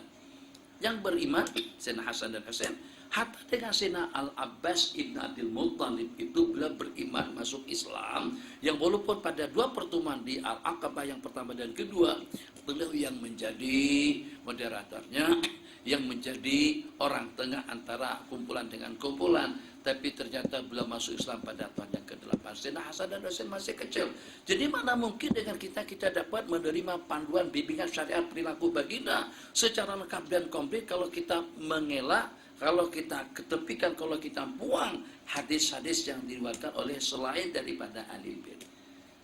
Yang beriman Sayyidina Hasan dan Husain, hatta dengan Sayyidina Al-Abbas Ibn Abdul Muttalib itu beliau beriman masuk Islam, yang walaupun pada dua pertemuan di Al-Aqabah yang pertama dan kedua beliau yang menjadi moderatornya, yang menjadi orang tengah antara kumpulan dengan kumpulan, tapi ternyata beliau masuk Islam pada tahun yang ke-8. Sayyidina Hasan dan Husain masih kecil. Jadi mana mungkin dengan kita dapat menerima panduan bimbingan syariat perilaku baginda secara lengkap dan komplit kalau kita mengelak, kalau kita ketepikan, kalau kita buang hadis-hadis yang diriwayatkan oleh selain daripada ahli bait.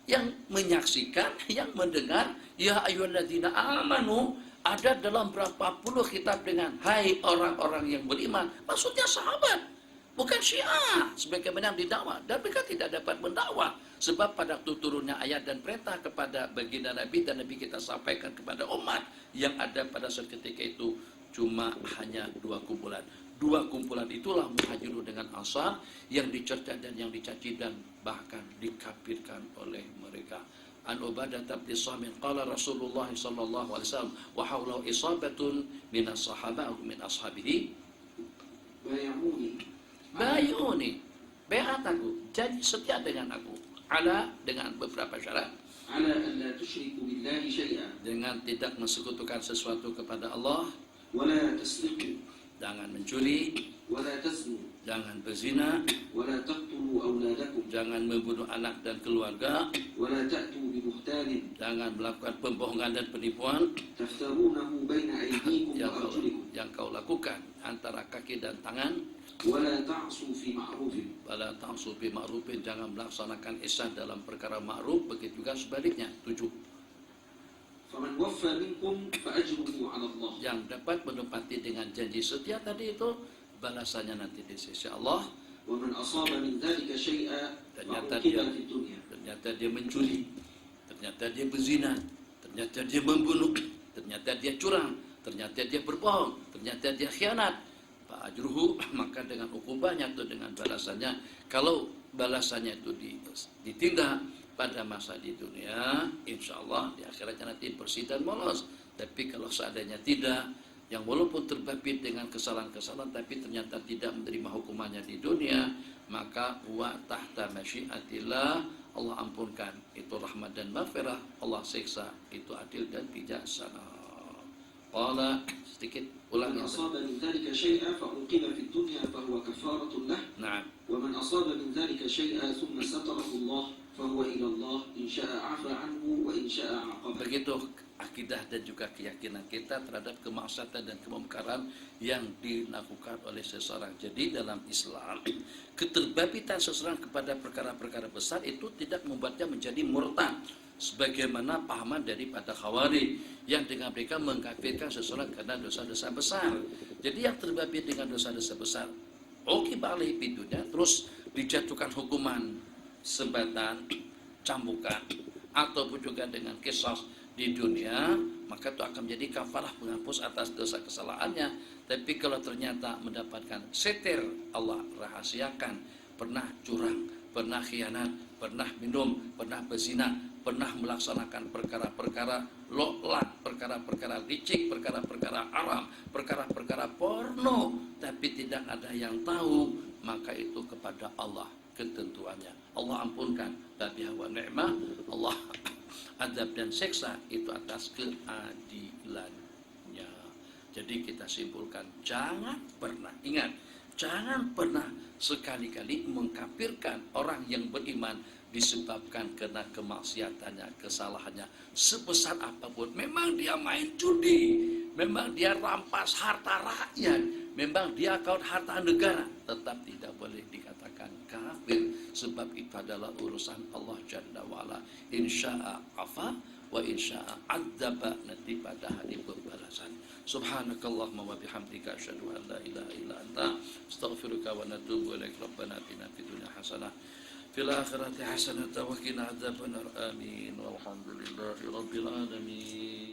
Yang menyaksikan, yang mendengar, ya ayyuhalladzina amanu, ada dalam berapa puluh kitab dengan hai orang-orang yang beriman, maksudnya sahabat, bukan Syiah sebagaimana yang didakwa, dan mereka tidak dapat mendakwa sebab pada waktu turunnya ayat dan perintah kepada baginda Nabi dan Nabi kita sampaikan kepada umat yang ada pada saat ketika itu cuma hanya dua kumpulan. Dua kumpulan itulah Muhajirun dengan Ansar yang dicerca dan yang dicaci dan bahkan dikafirkan oleh mereka. An Ubadah bin Samit qala Rasulullah sallallahu alaihi wasallam wa hawla isabatun min as-sahabah min ashabihi bayuni bai'at aku, janji setia dengan aku, ala dengan beberapa syarat, ala an la tusyriku billahi syai'an, dengan tidak mensekutukan sesuatu kepada Allah, wala tasriqu, jangan mencuri, wala taznu, jangan berzina, wala taqtulu awladakum, jangan membunuh anak dan keluarga, wala ta'tu bi buhtanin, jangan melakukan pembohongan dan penipuan taftarunahu baina aydikum Ya wa arjulikum, yang kau lakukan antara kaki dan tangan. ولا تعصوا في معروف Wala ta'su bi ma'rufin, jangan melaksanakan ihsan dalam perkara ma'ruf, begitu juga sebaliknya. 7. فمن وفى منكم فأجره على الله. Yang dapat menepati dengan janji setia tadi itu, balasannya nanti di sisi Allah. ومن أصاب من ذلك شيئا Ternyata فعوقب dia, في الدنيا. ternyata dia mencuri, ternyata dia berzina, ternyata dia membunuh, ternyata dia curang, ternyata dia berbohong, ternyata dia khianat. Pak ajruhu, maka dengan hukumannya atau dengan balasannya, kalau balasannya itu ditindak pada masa di dunia, insya Allah di akhiratnya nanti bersih dan lolos. Tapi kalau seandainya tidak, yang walaupun terbabit dengan kesalahan-kesalahan tapi ternyata tidak menerima hukumannya di dunia, maka wa tahta masyiatillah, Allah ampunkan, itu rahmat dan maghfirah. Allah siksa, itu adil dan bijaksana. Qala, sedikit ulang ومن yang أصاب من ذلك شيئا فعوقب في الدنيا فهو كفارة له. Nah, ومن أصاب من ذلك شيئا ثم ستره الله فهو إلى الله إن شاء عفى عنه وإن شاء عاقبه. begitu akidah dan juga keyakinan kita terhadap kemaksiatan dan kemungkaran yang dilakukan oleh seseorang. Jadi dalam Islam, keterbabitan seseorang kepada perkara-perkara besar itu tidak membuatnya menjadi murtad, sebagaimana pahaman daripada Khawarij yang dengan mereka mengkafirkan seseorang karena dosa-dosa besar. Jadi yang terbabit dengan dosa-dosa besar, balik pintunya, terus dijatuhkan hukuman sebatan, cambukan, ataupun juga dengan kisos di dunia, maka itu akan menjadi kafarah penghapus atas dosa kesalahannya. Tapi kalau ternyata mendapatkan setir, Allah rahasiakan, pernah curang, pernah khianat, pernah minum, pernah berzina, pernah melaksanakan perkara-perkara loklat, perkara-perkara licik, perkara-perkara haram, perkara-perkara porno, tapi tidak ada yang tahu, maka itu kepada Allah ketentuannya. Allah ampunkan, tapi hawa ni'mah, Allah adab dan seksa itu atas keadilannya. Jadi kita simpulkan, jangan pernah, ingat, jangan pernah sekali-kali mengkafirkan orang yang beriman disebabkan karena kemaksiatannya, kesalahannya sebesar apapun. Memang dia main judi, memang dia rampas harta rakyat, memang dia kau harta negara, tetap tidak boleh dikatakan kafir, sebab itu adalah urusan Allah Jalla wa'ala. Insya'a afa wa insya'a adzaba, nanti pada hari pembalasan. Subhanakallahumma wa bihamdika asyhadu an la ilaha illa anta astaghfiruka wa natubu ilaik. Rabbana atina fid dunya hasanah fil akhirati hasanah wa qina adzabannar. Amin. Walhamdulillahi rabbil alamin.